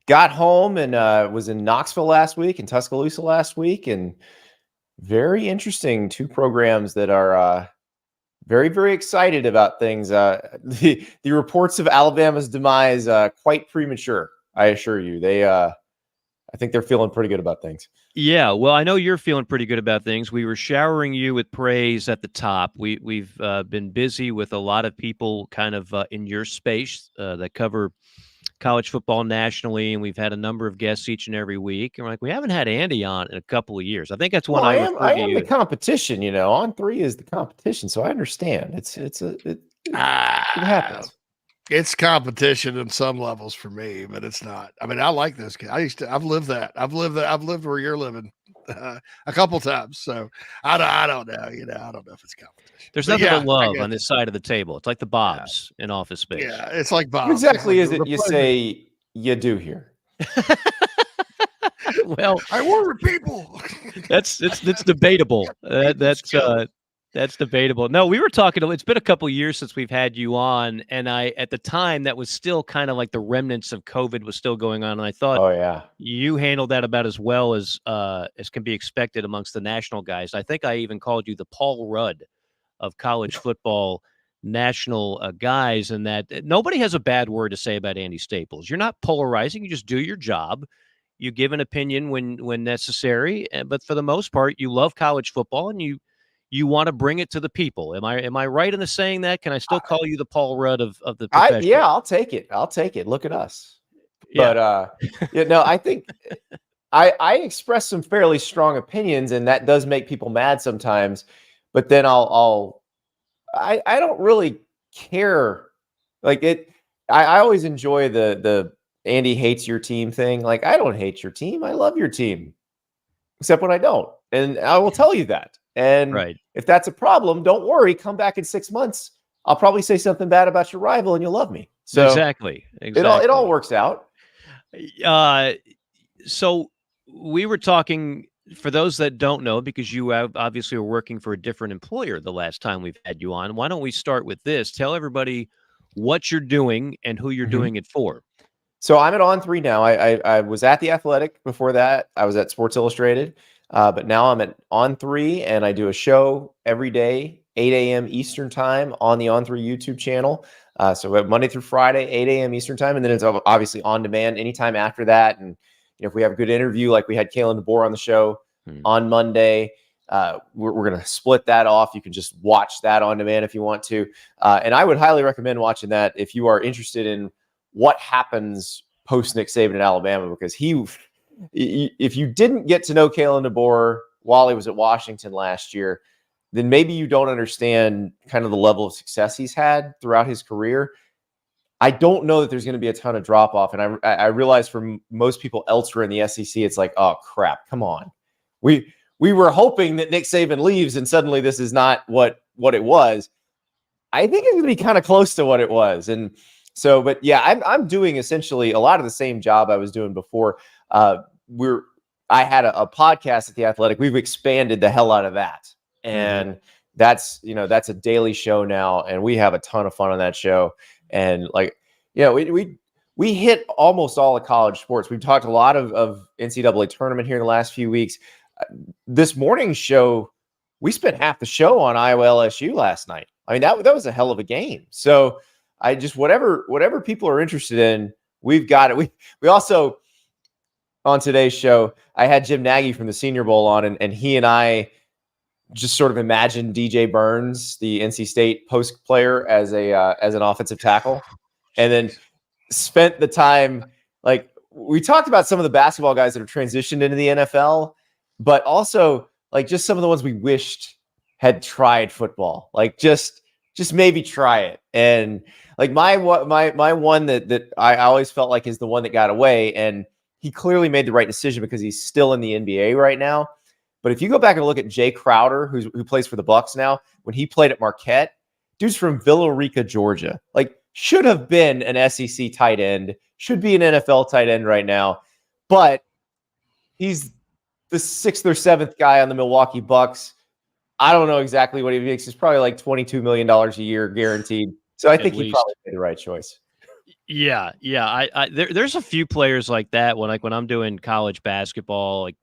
got home and was in Knoxville last week and Tuscaloosa last week, and very interesting. Two programs that are very, very excited about things. The reports of Alabama's demise quite premature, I assure you. I think they're feeling pretty good about things. Yeah, well, I know you're feeling pretty good about things. We were showering you with praise at the top. We've been busy with a lot of people kind of in your space that cover college football nationally, and we've had a number of guests each and every week. And we're like, we haven't had Andy on in a couple of years. I think that's when I am the competition. On three is the competition, so I understand. It happens. It's competition in some levels for me, but it's not. I mean, I like this guy. I've lived that. I've lived where you're living a couple times. So I don't know. I don't know if it's competition. There's nothing but love on this side of the table. It's like the Bobs in Office Space. Yeah, it's like Bobs. What exactly is it you say you do here? Well, I work with people. It's debatable. That's That's debatable. No, we were talking. It's been a couple years since we've had you on, and at the time that was still kind of like the remnants of COVID was still going on, and I thought, oh yeah, you handled that about as well as can be expected amongst the national guys. I think I even called you the Paul Rudd of college football national guys, and that nobody has a bad word to say about Andy Staples. You're not polarizing. You just do your job. You give an opinion when necessary, but for the most part, you love college football and you want to bring it to the people. Am I right in the saying that? Can I still call you the Paul Rudd of the profession? Yeah, I'll take it. I'll take it. Look at us. Yeah. But I think I express some fairly strong opinions, and that does make people mad sometimes. But then I don't really care. Like it, I always enjoy the Andy hates your team thing. Like, I don't hate your team. I love your team, except when I don't. And I will tell you that. And if that's a problem, don't worry. Come back in 6 months. I'll probably say something bad about your rival and you'll love me. So exactly. It all works out. So we were talking, for those that don't know, because you obviously were working for a different employer the last time we've had you on. Why don't we start with this? Tell everybody what you're doing and who you're doing it for. So I'm at On3 now. I was at The Athletic before that. I was at Sports Illustrated. But now I'm at On3, and I do a show every day, 8 a.m. Eastern time on the On3 YouTube channel. So we have Monday through Friday, 8 a.m. Eastern time. And then it's obviously on demand anytime after that. And if we have a good interview, like we had Kalen DeBoer on the show on Monday, we're going to split that off. You can just watch that on demand if you want to. And I would highly recommend watching that if you are interested in what happens post Nick Saban at Alabama, because if you didn't get to know Kalen DeBoer while he was at Washington last year, then maybe you don't understand kind of the level of success he's had throughout his career. I don't know that there's going to be a ton of drop off. And I realize for most people elsewhere in the SEC, it's like, oh crap, come on. We were hoping that Nick Saban leaves and suddenly this is not what it was. I think it's going to be kind of close to what it was. And so, but yeah, I'm doing essentially a lot of the same job I was doing before. I had a podcast at The Athletic. We've expanded the hell out of that. And that's a daily show now. And we have a ton of fun on that show. And we hit almost all of college sports. We've talked a lot of NCAA tournament here in the last few weeks. This morning's show, we spent half the show on Iowa LSU last night. I mean, that was a hell of a game. So I just, whatever people are interested in, we've got it. We also, on today's show, I had Jim Nagy from the Senior Bowl on, and he and I just sort of imagined DJ Burns, the NC State post player, as an offensive tackle, and then spent the time, like, we talked about some of the basketball guys that have transitioned into the NFL, but also like just some of the ones we wished had tried football, like just maybe try it. And like my one that I always felt like is the one that got away, and he clearly made the right decision because he's still in the NBA right now. But if you go back and look at Jay Crowder, who plays for the Bucks now, when he played at Marquette, dude's from Villa Rica, Georgia. Like, should have been an SEC tight end, should be an NFL tight end right now. But he's the 6th or 7th guy on the Milwaukee Bucks. I don't know exactly what he makes. It's probably like $22 million a year guaranteed. So I think he probably made the right choice. Yeah. There's a few players like that when I'm doing college basketball. Like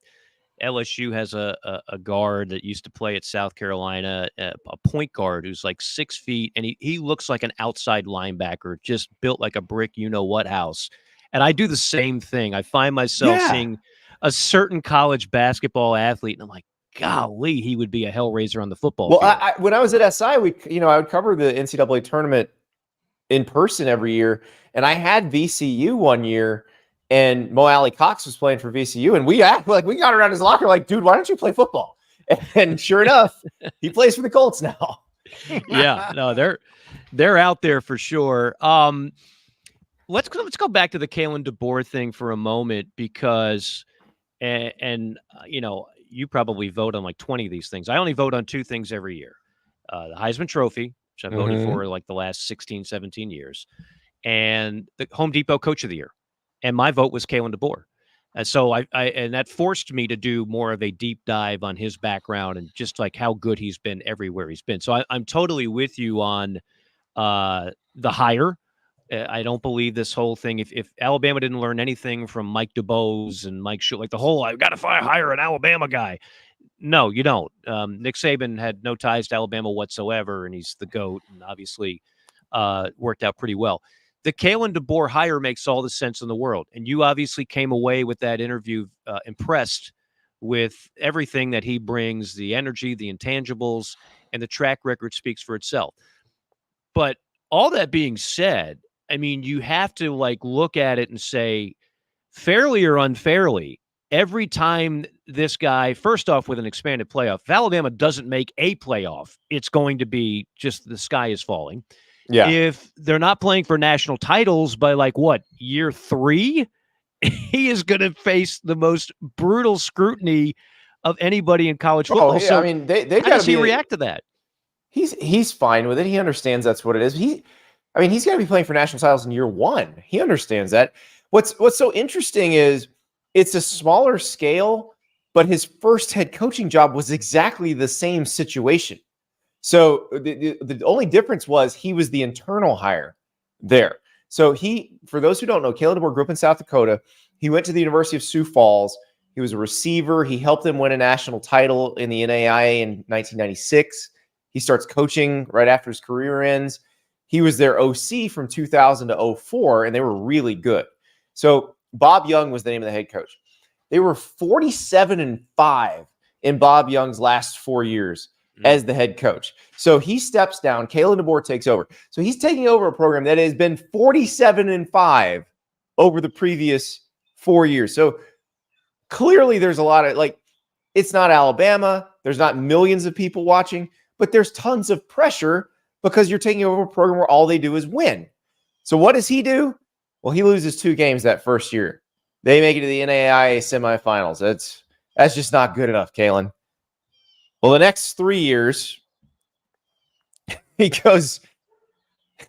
LSU has a guard that used to play at South Carolina, a point guard who's like 6 feet, and he looks like an outside linebacker, just built like a brick, what house. And I do the same thing. I find myself seeing a certain college basketball athlete, and I'm like, golly, he would be a hellraiser on the football field. Well, when I was at SI, I would cover the NCAA tournament in person every year, and I had VCU one year, and Mo Alley Cox was playing for VCU, and we got around his locker like, dude, why don't you play football? And sure enough, he plays for the Colts now. Yeah, no, they're out there for sure. Let's go back to the Kalen DeBoer thing for a moment, because you probably vote on like 20 of these things. I only vote on 2 things every year. The Heisman Trophy, which I voted for like the last 16, 17 years, and the Home Depot Coach of the Year. And my vote was Kalen DeBoer. And so and that forced me to do more of a deep dive on his background and just like how good he's been everywhere he's been. So I'm totally with you on the hire. I don't believe this whole thing. If Alabama didn't learn anything from Mike DuBose and Mike Shurburtt, like the whole I've got to hire an Alabama guy. No, you don't. Nick Saban had no ties to Alabama whatsoever, and he's the GOAT, and obviously worked out pretty well. The Kalen DeBoer hire makes all the sense in the world, and you obviously came away with that interview impressed with everything that he brings, the energy, the intangibles, and the track record speaks for itself. But all that being said, I mean, you have to like look at it and say, fairly or unfairly, every time this guy, first off, with an expanded playoff, if Alabama doesn't make a playoff, it's going to be just the sky is falling. Yeah. If they're not playing for national titles by like what, year 3, he is going to face the most brutal scrutiny of anybody in college football. Yeah, so I mean, they how does he react to that? He's fine with it. He understands that's what it is. He's got to be playing for national titles in year 1. He understands that. What's so interesting is it's a smaller scale, but his first head coaching job was exactly the same situation. So the only difference was he was the internal hire there. So for those who don't know, Kalen DeBoer grew up in South Dakota. He went to the University of Sioux Falls. He was a receiver. He helped them win a national title in the NAIA in 1996. He starts coaching right after his career ends. He was their OC from 2000 to 2004, and they were really good. So Bob Young was the name of the head coach. They were 47-5 in Bob Young's last 4 years as the head coach. So he steps down. Kalen DeBoer takes over. So he's taking over a program that has been 47-5 over the previous 4 years. So clearly there's a lot of it's not Alabama. There's not millions of people watching, but there's tons of pressure because you're taking over a program where all they do is win. So what does he do? Well, he loses 2 games that first year. They make it to the NAIA semifinals. That's just not good enough, Kalen. Well, the next 3 years, he goes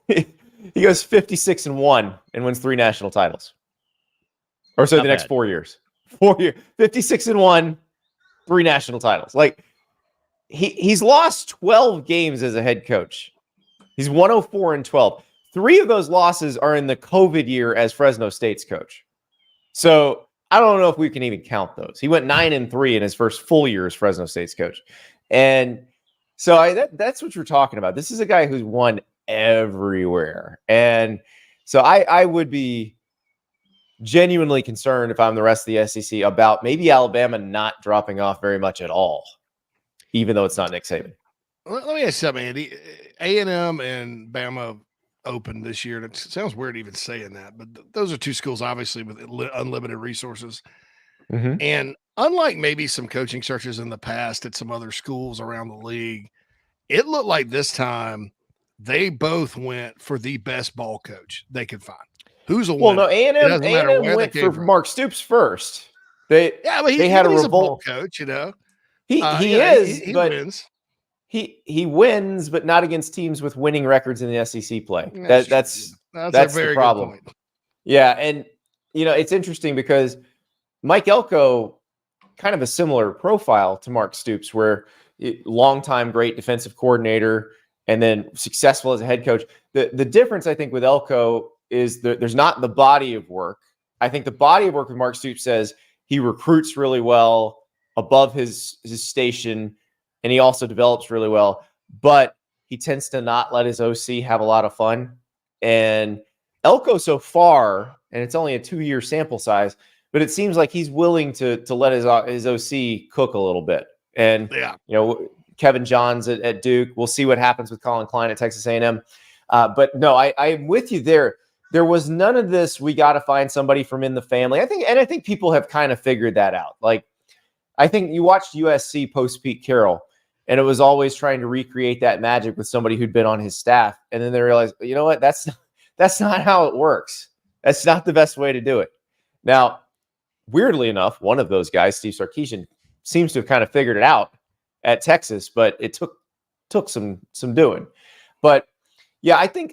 56-1 and wins 3 national titles. Or so the next 4 years. 4 years, 56-1, 3 national titles. He's lost 12 games as a head coach. He's 104-12. 3 of those losses are in the COVID year as Fresno State's coach. So I don't know if we can even count those. He went 9-3 in his first full year as Fresno State's coach. And so that's what you're talking about. This is a guy who's won everywhere. And so I would be genuinely concerned if I'm the rest of the SEC about maybe Alabama not dropping off very much at all, even though it's not Nick Saban. Let me ask you something, Andy. A&M and Bama opened this year, and it sounds weird even saying that, but those are 2 schools obviously with unlimited resources. Mm-hmm. And unlike maybe some coaching searches in the past at some other schools around the league, it looked like this time they both went for the best ball coach they could find. Who's a winner? Well, no, A&M went for Mark Stoops first. They had a revolt coach, you know. He wins. He wins, but not against teams with winning records in the SEC play. That's a very the problem. Good point. Yeah, and it's interesting because Mike Elko, kind of a similar profile to Mark Stoops, where longtime great defensive coordinator and then successful as a head coach. The difference, I think, with Elko is there's not the body of work. I think the body of work with Mark Stoops says he recruits really well above his station, and he also develops really well, but he tends to not let his OC have a lot of fun. And Elko so far, and it's only a 2-year sample size, but it seems like he's willing to let his OC cook a little bit. And Kevin Johns at Duke. We'll see what happens with Colin Klein at Texas A&M. But no, I'm with you there. There was none of this. We got to find somebody from in the family. I think people have kind of figured that out. I think you watched USC post Pete Carroll, and it was always trying to recreate that magic with somebody who'd been on his staff. And then they realized, you know what? That's not how it works. That's not the best way to do it. Now, weirdly enough, one of those guys, Steve Sarkisian, seems to have kind of figured it out at Texas, but it took some doing. But yeah, I think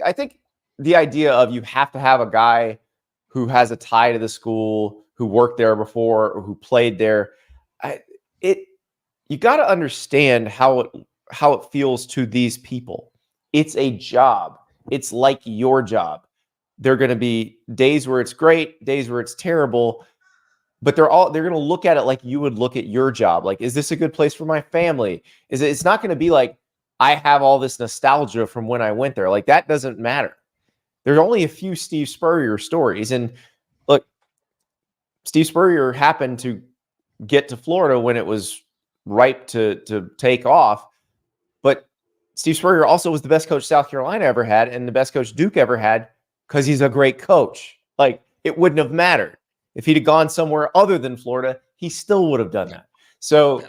the idea of you have to have a guy who has a tie to the school, who worked there before or who played there. You got to understand how it feels to these people. It's a job. It's like your job. There are going to be days where it's great, days where it's terrible, but they're going to look at it like you would look at your job. Like, is this a good place for my family? It's not going to be like, I have all this nostalgia from when I went there. Like, that doesn't matter. There's only a few Steve Spurrier stories. And look, Steve Spurrier happened to get to Florida when it was ripe to take off. But Steve Spurrier also was the best coach South Carolina ever had and the best coach Duke ever had because he's a great coach. Like, it wouldn't have mattered. If he'd have gone somewhere other than Florida, he still would have done that. So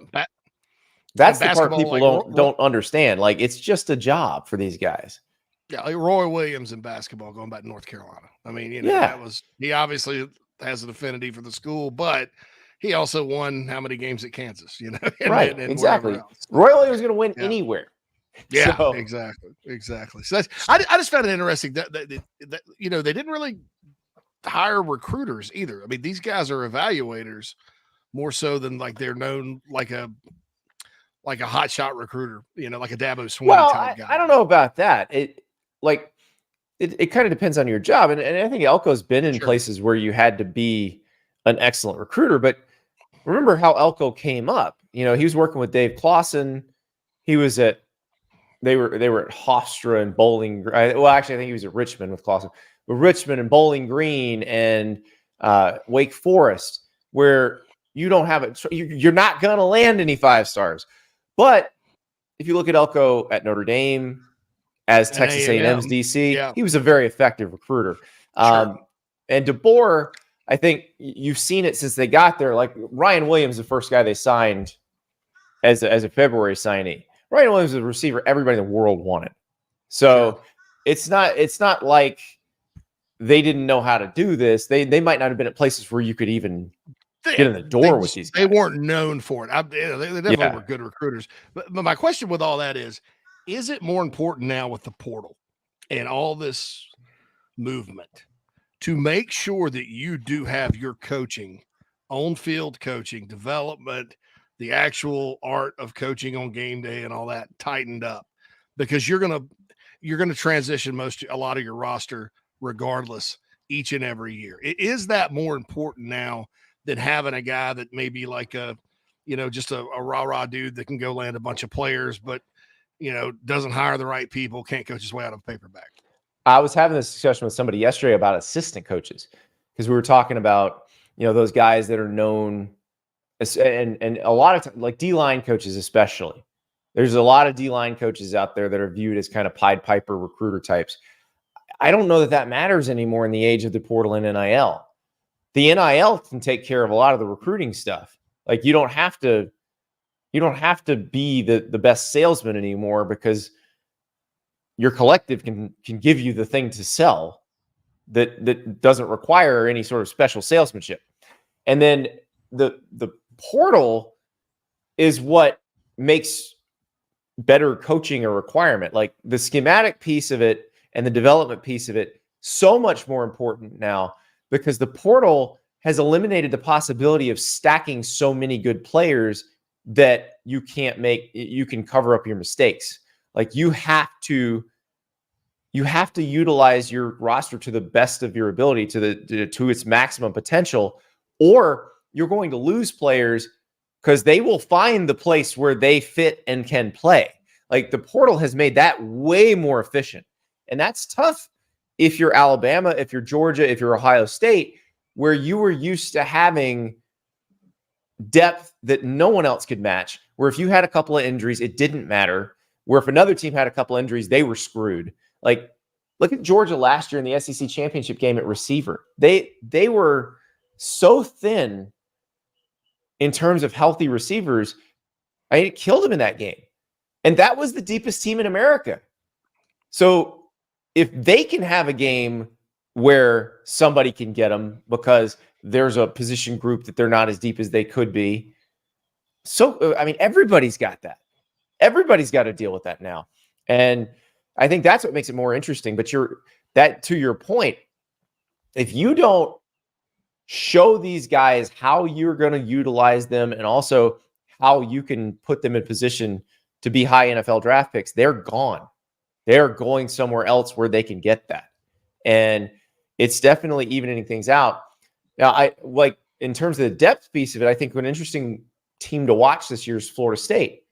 that's the part people don't understand. Like, it's just a job for these guys. Yeah, like Roy Williams in basketball, going back to North Carolina. I mean, he obviously has an affinity for the school, but he also won how many games at Kansas, Right, exactly. Roy Williams was going to win anywhere. Yeah, so. Exactly. So I just found it interesting that they didn't really hire recruiters either. I mean, these guys are evaluators more so than like they're known like a hotshot recruiter, like a Dabo Swinney type guy. I don't know about that. It kind of depends on your job. And I think Elko's been in places where you had to be an excellent recruiter, but remember how Elko came up. He was working with Dave Clawson. They were at Hofstra and Bowling. Well, actually, I think he was at Richmond with Clawson. But Richmond and Bowling Green and Wake Forest, where you don't have it. You're not going to land any 5 stars. But if you look at Elko at Notre Dame, as Texas A&M's DC, he was a very effective recruiter. And DeBoer, I think you've seen it since they got there. Like Ryan Williams, the first guy they signed as a February signee. Ryan Williams was a receiver everybody in the world wanted. So it's not like they didn't know how to do this. They might not have been at places where you could even get in the door with these guys. They weren't known for it. They definitely were good recruiters. But my question with all that is it more important now with the portal and all this movement to make sure that you do have your coaching, on-field coaching, development, the actual art of coaching on game day and all that tightened up? Because you're going to transition a lot of your roster regardless each and every year. Is that more important now than having a guy that may be like just a rah-rah dude that can go land a bunch of players, but, doesn't hire the right people, can't coach his way out of a paper bag? I was having this discussion with somebody yesterday about assistant coaches because we were talking about, those guys that are known as, and a lot of like D-line coaches, especially. There's a lot of D-line coaches out there that are viewed as kind of Pied Piper recruiter types. I don't know that matters anymore in the age of the portal and NIL. The NIL can take care of a lot of the recruiting stuff. Like you don't have to be the best salesman anymore because your collective can give you the thing to sell that doesn't require any sort of special salesmanship. And then the portal is what makes better coaching a requirement. Like the schematic piece of it and the development piece of it, so much more important now because the portal has eliminated the possibility of stacking so many good players that you can cover up your mistakes. Like you have to utilize your roster to the best of your ability, to its maximum potential, or you're going to lose players because they will find the place where they fit and can play. Like the portal has made that way more efficient. And that's tough if you're Alabama, if you're Georgia, if you're Ohio State, where you were used to having depth that no one else could match, where if you had a couple of injuries, it didn't matter, where if another team had a couple of injuries, they were screwed. Like, look at Georgia last year in the SEC championship game at receiver. They were so thin in terms of healthy receivers. I mean, it killed them in that game. And that was the deepest team in America. So if they can have a game where somebody can get them because there's a position group that they're not as deep as they could be. So, I mean, everybody's got that. Everybody's got to deal with that now. And I think that's what makes it more interesting. But to your point, if you don't show these guys how you're going to utilize them and also how you can put them in position to be high NFL draft picks. They're gone. They're going somewhere else where they can get that. And it's definitely evening things out. Now, I like in terms of the depth piece of it, I think an interesting team to watch this year is Florida State.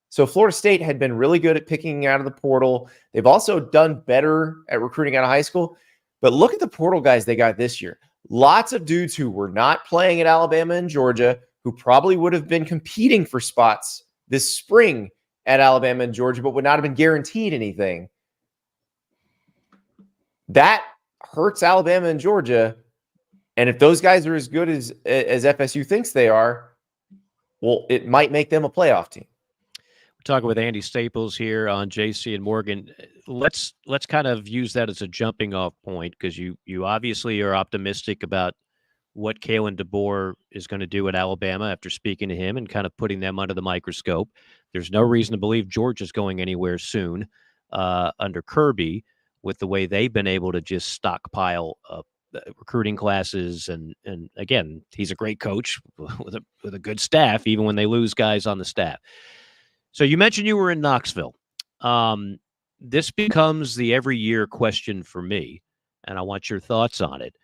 So Florida State had been really good at picking out of the portal. They've also done better at recruiting out of high school. But look at the portal guys they got this year. Lots of dudes who were not playing at Alabama and Georgia, who probably would have been competing for spots this spring at Alabama and Georgia, but would not have been guaranteed anything. That hurts Alabama and Georgia. And if those guys are as good as FSU thinks they are, well, it might make them a playoff team. We're talking with Andy Staples here on JC and Morgan. Let's kind of use that as a jumping off point, because you obviously are optimistic about what Kalen DeBoer is going to do at Alabama after speaking to him and kind of putting them under the microscope. There's no reason to believe Georgia's going anywhere soon under Kirby, with the way they've been able to just stockpile recruiting classes. And again, he's a great coach with a good staff, even when they lose guys on the staff. So you mentioned you were in Knoxville. This becomes the every year question for me, and I want your thoughts on it.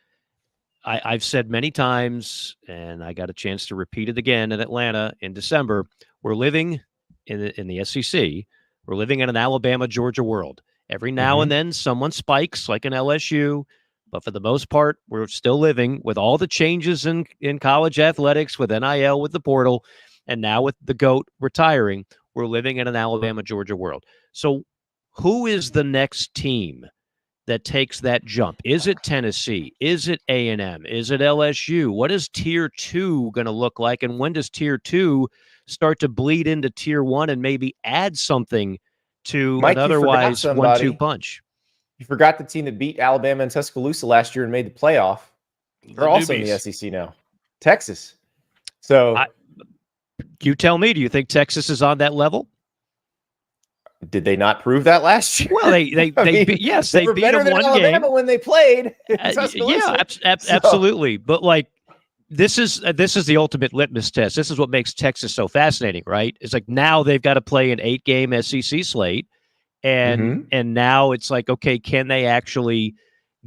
I've said many times, and I got a chance to repeat it again in Atlanta in December, we're living in the SEC. We're living in an Alabama-Georgia world. Every now and then someone spikes, like an LSU, but for the most part, we're still living with all the changes in college athletics, with NIL, with the portal, and now with the GOAT retiring, we're living in an Alabama-Georgia world. So who is the next team that takes that jump? Is it Tennessee? Is it A&M? Is it LSU? What is Tier 2 going to look like, and when does Tier 2 start to bleed into Tier 1 and maybe add something to Mike, an otherwise 1-2 punch? You forgot the team that beat Alabama and Tuscaloosa last year and made the playoff. They're also in the SEC now. Texas. So you tell me, do you think Texas is on that level? Did they not prove that last year? Well, they beat them one Alabama game when they played. Absolutely. But like, this is the ultimate litmus test. This is what makes Texas so fascinating, right? It's like now they've got to play an 8-game SEC slate, and now it's like, okay, can they actually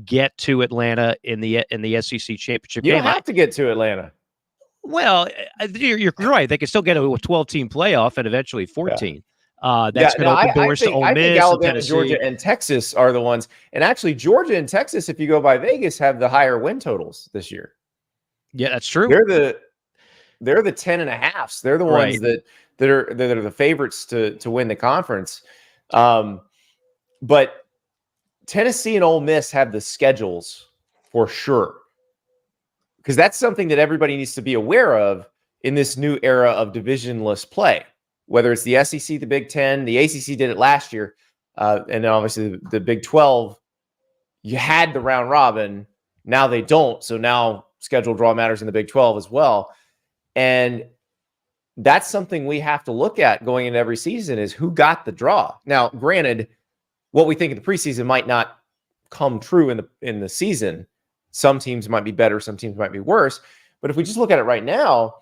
get to Atlanta in the SEC championship game? You don't have to get to Atlanta. Well, you're right. They can still get to a 12-team playoff and eventually 14. That's going to open doors to Ole Miss. I think Alabama, Georgia, and Texas are the ones. And actually, Georgia and Texas, if you go by Vegas, have the higher win totals this year. Yeah, that's true. They're the 10.5s. They're the ones that are the favorites to win the conference. But Tennessee and Ole Miss have the schedules for sure, because that's something that everybody needs to be aware of in this new era of divisionless play. Whether it's the SEC, the Big Ten, the ACC did it last year, and then obviously the Big 12, you had the round robin. Now they don't. So now scheduled draw matters in the Big 12 as well. And that's something we have to look at going into every season, is who got the draw. Now, granted, what we think in the preseason might not come true in the season. Some teams might be better, some teams might be worse. But if we just look at it right now,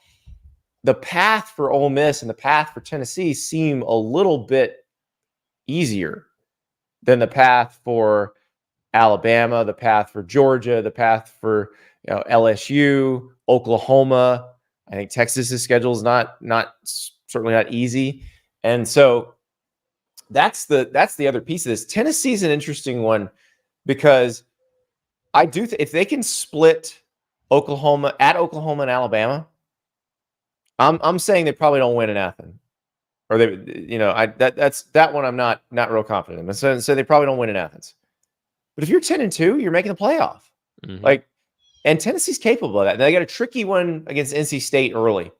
the path for Ole Miss and the path for Tennessee seem a little bit easier than the path for Alabama, the path for Georgia, the path for LSU, Oklahoma. I think Texas's schedule is not certainly not easy, and so that's the other piece of this. Tennessee's an interesting one, because I do if they can split Oklahoma and Alabama. I'm saying they probably don't win in Athens, or that's that one I'm not real confident in. So they probably don't win in Athens. But if you're 10-2, you're making the playoff. And Tennessee's capable of that. Now they got a tricky one against NC State early,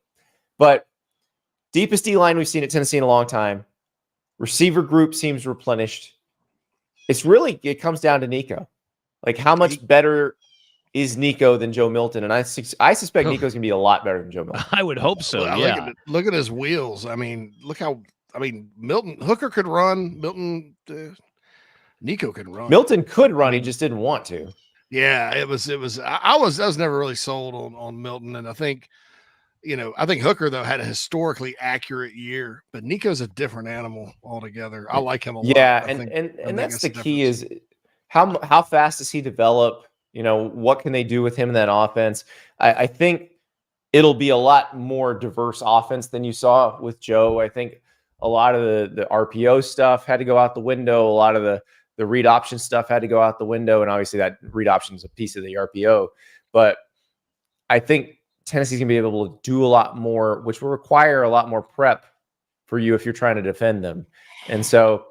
but deepest D line we've seen at Tennessee in a long time. Receiver group seems replenished. It comes down to Nico. Like, how much better is Nico than Joe Milton? And I suspect Nico's going to be a lot better than Joe Milton. I would hope so. Well, yeah. Look at his wheels. I mean, Milton Hooker could run. Nico could run. Milton could run. He just didn't want to. Yeah, it was. I was never really sold on Milton, and I think Hooker though had a historically accurate year, but Nico's a different animal altogether. I like him a lot. Yeah, and that's the key is how fast does he develop? What can they do with him in that offense? I think it'll be a lot more diverse offense than you saw with Joe. I think a lot of the RPO stuff had to go out the window. A lot of the read option stuff had to go out the window. And obviously that read option is a piece of the RPO. But I think Tennessee's going to be able to do a lot more, which will require a lot more prep for you if you're trying to defend them. And so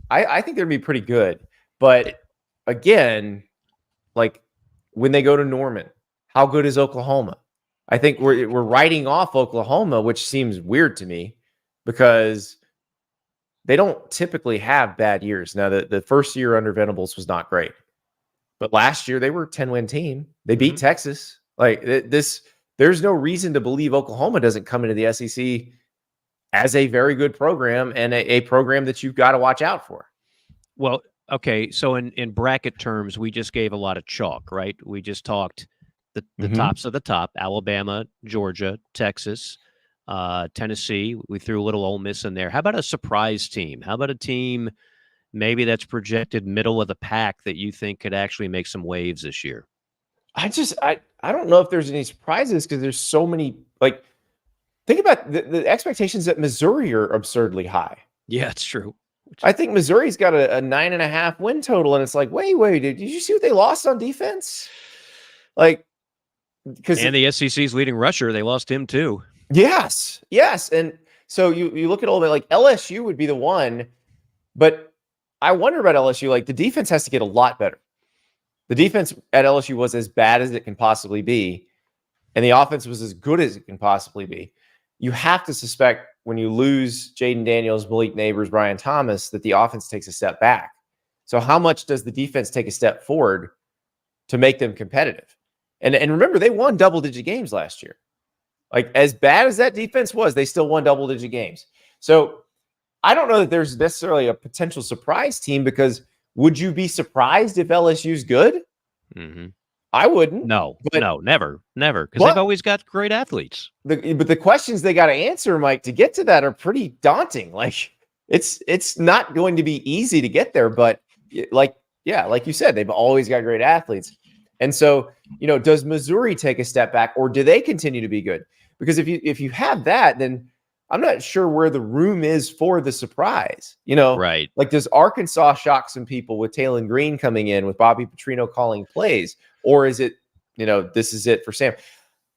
I think they're going to be pretty good. But again, like when they go to Norman, how good is Oklahoma? I think we're writing off Oklahoma, which seems weird to me because they don't typically have bad years. Now, the first year under Venables was not great. But last year, they were a 10-win team. They beat Texas. Like there's no reason to believe Oklahoma doesn't come into the SEC as a very good program and a program that you've got to watch out for. Well, okay. So in bracket terms, we just gave a lot of chalk, right? We just talked the tops of the top: Alabama, Georgia, Texas, Tennessee. We threw a little Ole Miss in there. How about a surprise team? How about a team maybe that's projected middle of the pack that you think could actually make some waves this year? I don't know if there's any surprises because there's so many. Like, think about the expectations at Missouri are absurdly high. Yeah, it's true. I think Missouri's got a 9.5 win total, and it's like, wait, did you see what they lost on defense? Like, and the SEC's leading rusher, they lost him too. Yes. And so you look at all of it, like LSU would be the one, but I wonder about LSU. Like the defense has to get a lot better. The defense at LSU was as bad as it can possibly be, and the offense was as good as it can possibly be. You have to suspect when you lose Jaden Daniels, Malik Neighbors, Brian Thomas, that the offense takes a step back. So how much does the defense take a step forward to make them competitive? And remember, they won double-digit games last year. Like, as bad as that defense was, they still won double-digit games. So I don't know that there's necessarily a potential surprise team because would you be surprised if LSU's good? Mm-hmm. I wouldn't. No, never. Because they've always got great athletes. But the questions they got to answer, Mike, to get to that are pretty daunting. Like, it's not going to be easy to get there. But like you said, they've always got great athletes. And so, does Missouri take a step back or do they continue to be good? Because if you have that, then I'm not sure where the room is for the surprise. Right. Like, does Arkansas shock some people with Talon Green coming in, with Bobby Petrino calling plays? Or is it, this is it for Sam?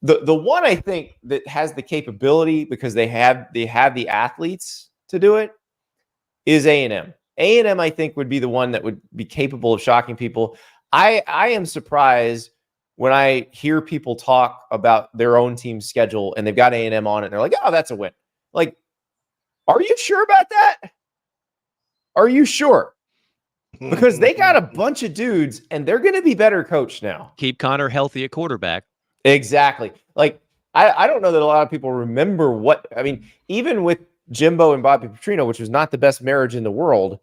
The one I think that has the capability because they have the athletes to do it is A&M. A&M, I think, would be the one that would be capable of shocking people. I am surprised when I hear people talk about their own team's schedule and they've got A&M on it. And they're like, oh, that's a win. Like, are you sure about that? Are you sure? Because they got a bunch of dudes and they're going to be better coached now. Keep Connor healthy at quarterback. Exactly. Like, I don't know that a lot of people remember even with Jimbo and Bobby Petrino, which was not the best marriage in the world,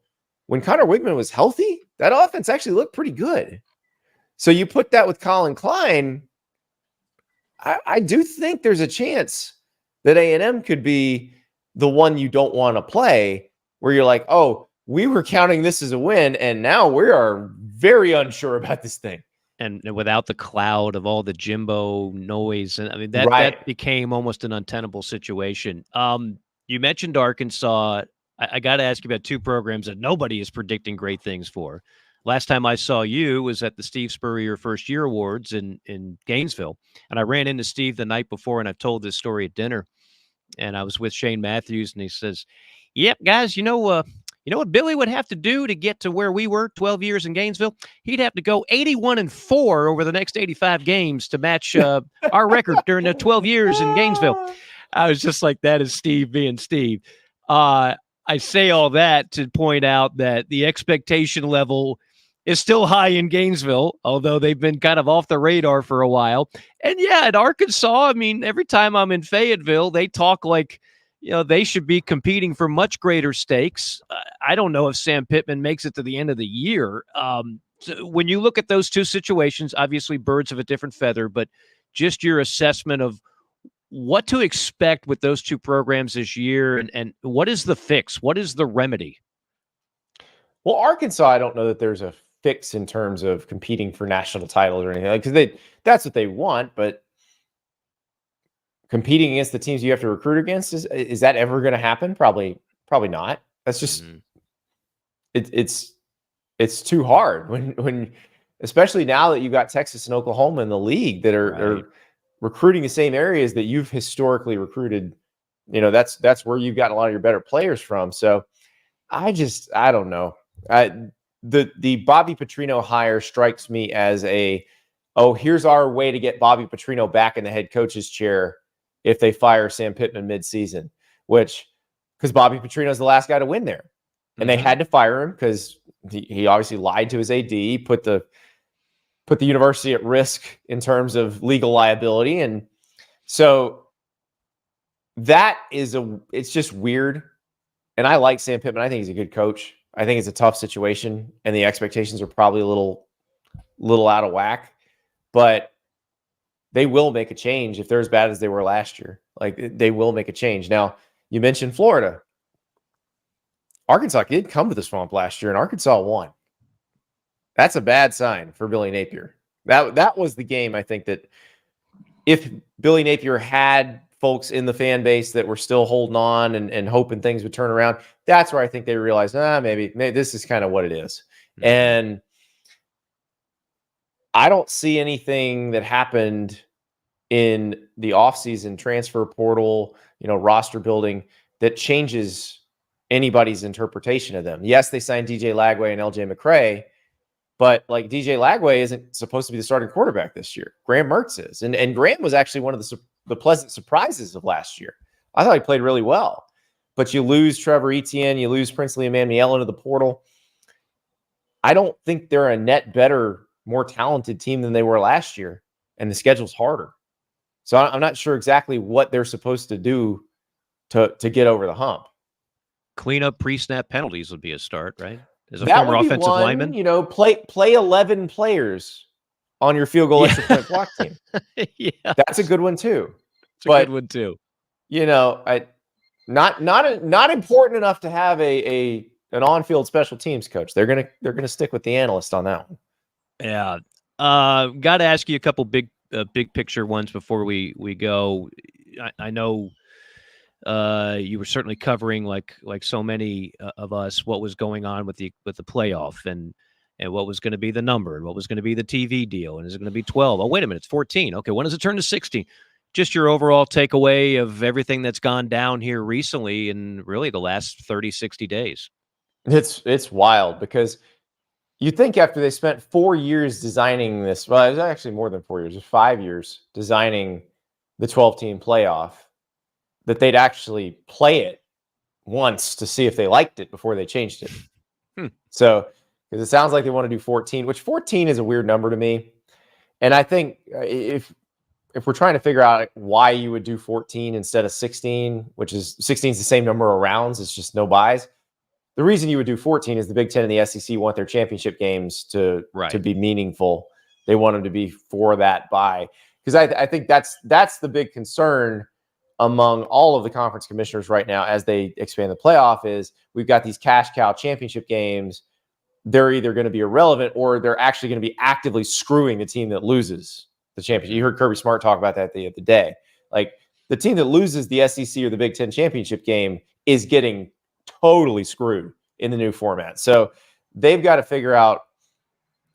when Connor Wigman was healthy, that offense actually looked pretty good. So you put that with Colin Klein, I do think there's a chance that A&M could be the one you don't want to play, where you're like, oh, we were counting this as a win, and now we are very unsure about this thing. And without the cloud of all the Jimbo noise, and that became almost an untenable situation. You mentioned Arkansas. I got to ask you about two programs that nobody is predicting great things for. Last time I saw you was at the Steve Spurrier First Year Awards in Gainesville, and I ran into Steve the night before, and I've told this story at dinner. And I was with Shane Matthews, and he says, "Yep, guys, you know what Billy would have to do to get to where we were 12 years in Gainesville? He'd have to go 81-4 over the next 85 games to match our record during the 12 years in Gainesville." I was just like, that is Steve being Steve. I say all that to point out that the expectation level is still high in Gainesville, although they've been kind of off the radar for a while. And yeah, at Arkansas, every time I'm in Fayetteville, they talk like, they should be competing for much greater stakes. I don't know if Sam Pittman makes it to the end of the year. So when you look at those two situations, obviously birds of a different feather, but just your assessment of what to expect with those two programs this year, and what is the fix? What is the remedy? Well, Arkansas, I don't know that there's a fix in terms of competing for national titles or anything, because that's what they want, but competing against the teams you have to recruit against, is that ever going to happen? Probably not. That's just it's too hard when especially now that you've got Texas and Oklahoma in the league that are recruiting the same areas that you've historically recruited. That's where you've gotten a lot of your better players from. So I don't know. The Bobby Petrino hire strikes me as here's our way to get Bobby Petrino back in the head coach's chair if they fire Sam Pittman midseason, because Bobby Petrino is the last guy to win there. And they had to fire him because he obviously lied to his AD, put the university at risk in terms of legal liability. And so it's just weird. And I like Sam Pittman. I think he's a good coach. I think it's a tough situation, and the expectations are probably a little out of whack. But they will make a change if they're as bad as they were last year. Like, they will make a change. Now, you mentioned Florida. Arkansas did come to the Swamp last year, and Arkansas won. That's a bad sign for Billy Napier. That was the game, I think, that if Billy Napier had folks in the fan base that were still holding on and hoping things would turn around, that's where I think they realized, maybe this is kind of what it is. Mm-hmm. And I don't see anything that happened in the offseason transfer portal, roster building that changes anybody's interpretation of them. Yes, they signed DJ Lagway and LJ McCray, but like DJ Lagway isn't supposed to be the starting quarterback this year. Graham Mertz is. And Graham was actually one of the pleasant surprises of last year. I thought he played really well. But you lose Trevor Etienne, you lose Princely Emmanuel into the portal. I don't think they're a net better, more talented team than they were last year, and the schedule's harder. So I'm not sure exactly what they're supposed to do to get over the hump. Clean up pre-snap penalties would be a start, right? As a former offensive lineman, play 11 players on your field goal extra point block team. Yeah, that's a good one too. It's a good one too. Not important enough to have an on-field special teams coach. They're gonna stick with the analyst on that one. Yeah, got to ask you a couple big picture ones before we go. I know. You were certainly covering, like so many of us, what was going on with the playoff and what was going to be the number and what was going to be the TV deal, and is it going to be 12? Oh, wait a minute, it's 14. Okay, when does it turn to 16? Just your overall takeaway of everything that's gone down here recently and really the last 30, 60 days. It's wild, because you think after they spent 4 years designing this, well, it was actually more than 4 years, it was 5 years designing the 12-team playoff, that they'd actually play it once to see if they liked it before they changed it. So, because it sounds like they want to do 14, which 14 is a weird number to me. And I think if we're trying to figure out why you would do 14 instead of 16, which is 16 is the same number of rounds, it's just no buys. The reason you would do 14 is the Big Ten and the SEC want their championship games to be meaningful. They want them to be for that bye. Because I think that's the big concern among all of the conference commissioners right now as they expand the playoff is we've got these cash cow championship games. They're either going to be irrelevant or they're actually going to be actively screwing the team that loses the championship. You heard Kirby Smart talk about that the other day. Like, the team that loses the SEC or the Big Ten championship game is getting totally screwed in the new format. So they've got to figure out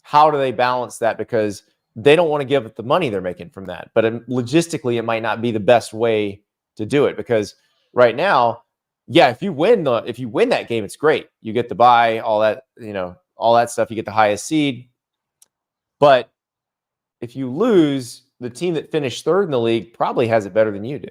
how do they balance that, because they don't want to give up the money they're making from that. But logistically, it might not be the best way to do it, because right now, if you win that game, it's great. You get the bye, all that stuff. You get the highest seed. But if you lose, the team that finished third in the league probably has it better than you do.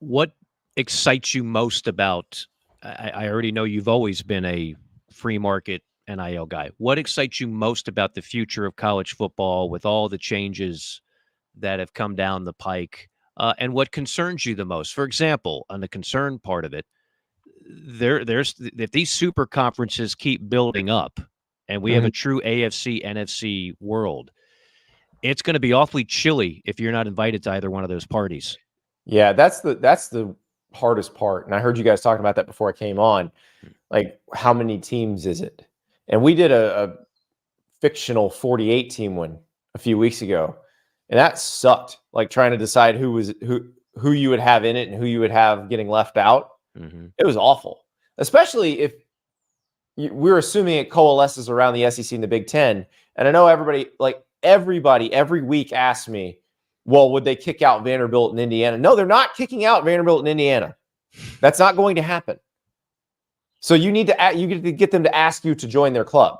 What excites you most about? I already know you've always been a free market NIL guy. What excites you most about the future of college football with all the changes that have come down the pike? And what concerns you the most? For example, on the concern part of it, there's if these super conferences keep building up and we have a true AFC, NFC world. It's going to be awfully chilly if you're not invited to either one of those parties. Yeah, that's the hardest part. And I heard you guys talking about that before I came on. Like, how many teams is it? And we did a fictional 48 team one a few weeks ago, and that sucked. Like, trying to decide who you would have in it and who you would have getting left out. It was awful, especially if we're assuming it coalesces around the SEC and the Big Ten. And I know everybody every week asks me, well, would they kick out Vanderbilt and Indiana? No, they're not kicking out Vanderbilt and Indiana. That's not going to happen. So you need to get them to ask you to join their club.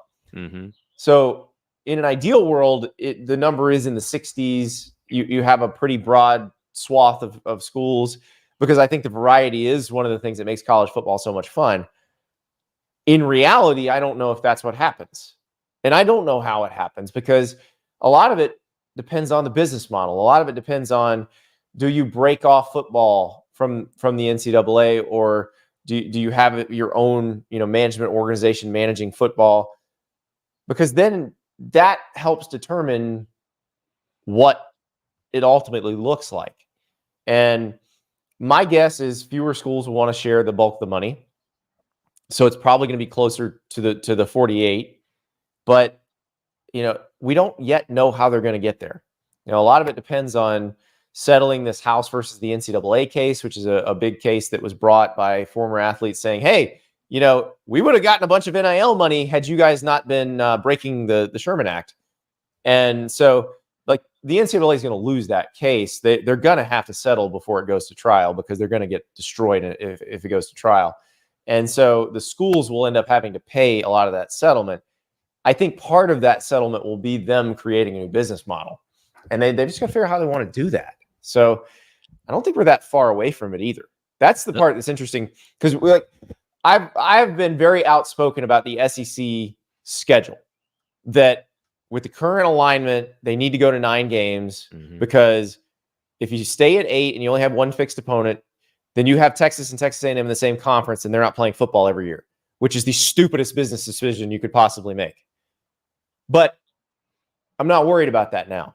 So in an ideal world, the number is in the 60s. You have a pretty broad swath of schools, because I think the variety is one of the things that makes college football so much fun. In reality, I don't know if that's what happens. And I don't know how it happens, because a lot of it depends on the business model. A lot of it depends on, do you break off football from the NCAA, or do you have your own management organization managing football? Because then that helps determine what it ultimately looks like. And my guess is fewer schools will want to share the bulk of the money. So it's probably going to be closer to the 48. But we don't yet know how they're going to get there. A lot of it depends on settling this House versus the NCAA case, which is a big case that was brought by former athletes saying, hey, we would have gotten a bunch of NIL money had you guys not been breaking the Sherman Act. And so, like, the NCAA is going to lose that case. They're going to have to settle before it goes to trial, because they're going to get destroyed if it goes to trial. And so the schools will end up having to pay a lot of that settlement. I think part of that settlement will be them creating a new business model. And they just got to figure out how they want to do that. So I don't think we're that far away from it either. That's the part that's interesting, because I've been very outspoken about the SEC schedule, that with the current alignment, they need to go to 9 games, because if you stay at 8 and you only have one fixed opponent, then you have Texas and Texas A&M in the same conference, and they're not playing football every year, which is the stupidest business decision you could possibly make. But I'm not worried about that now,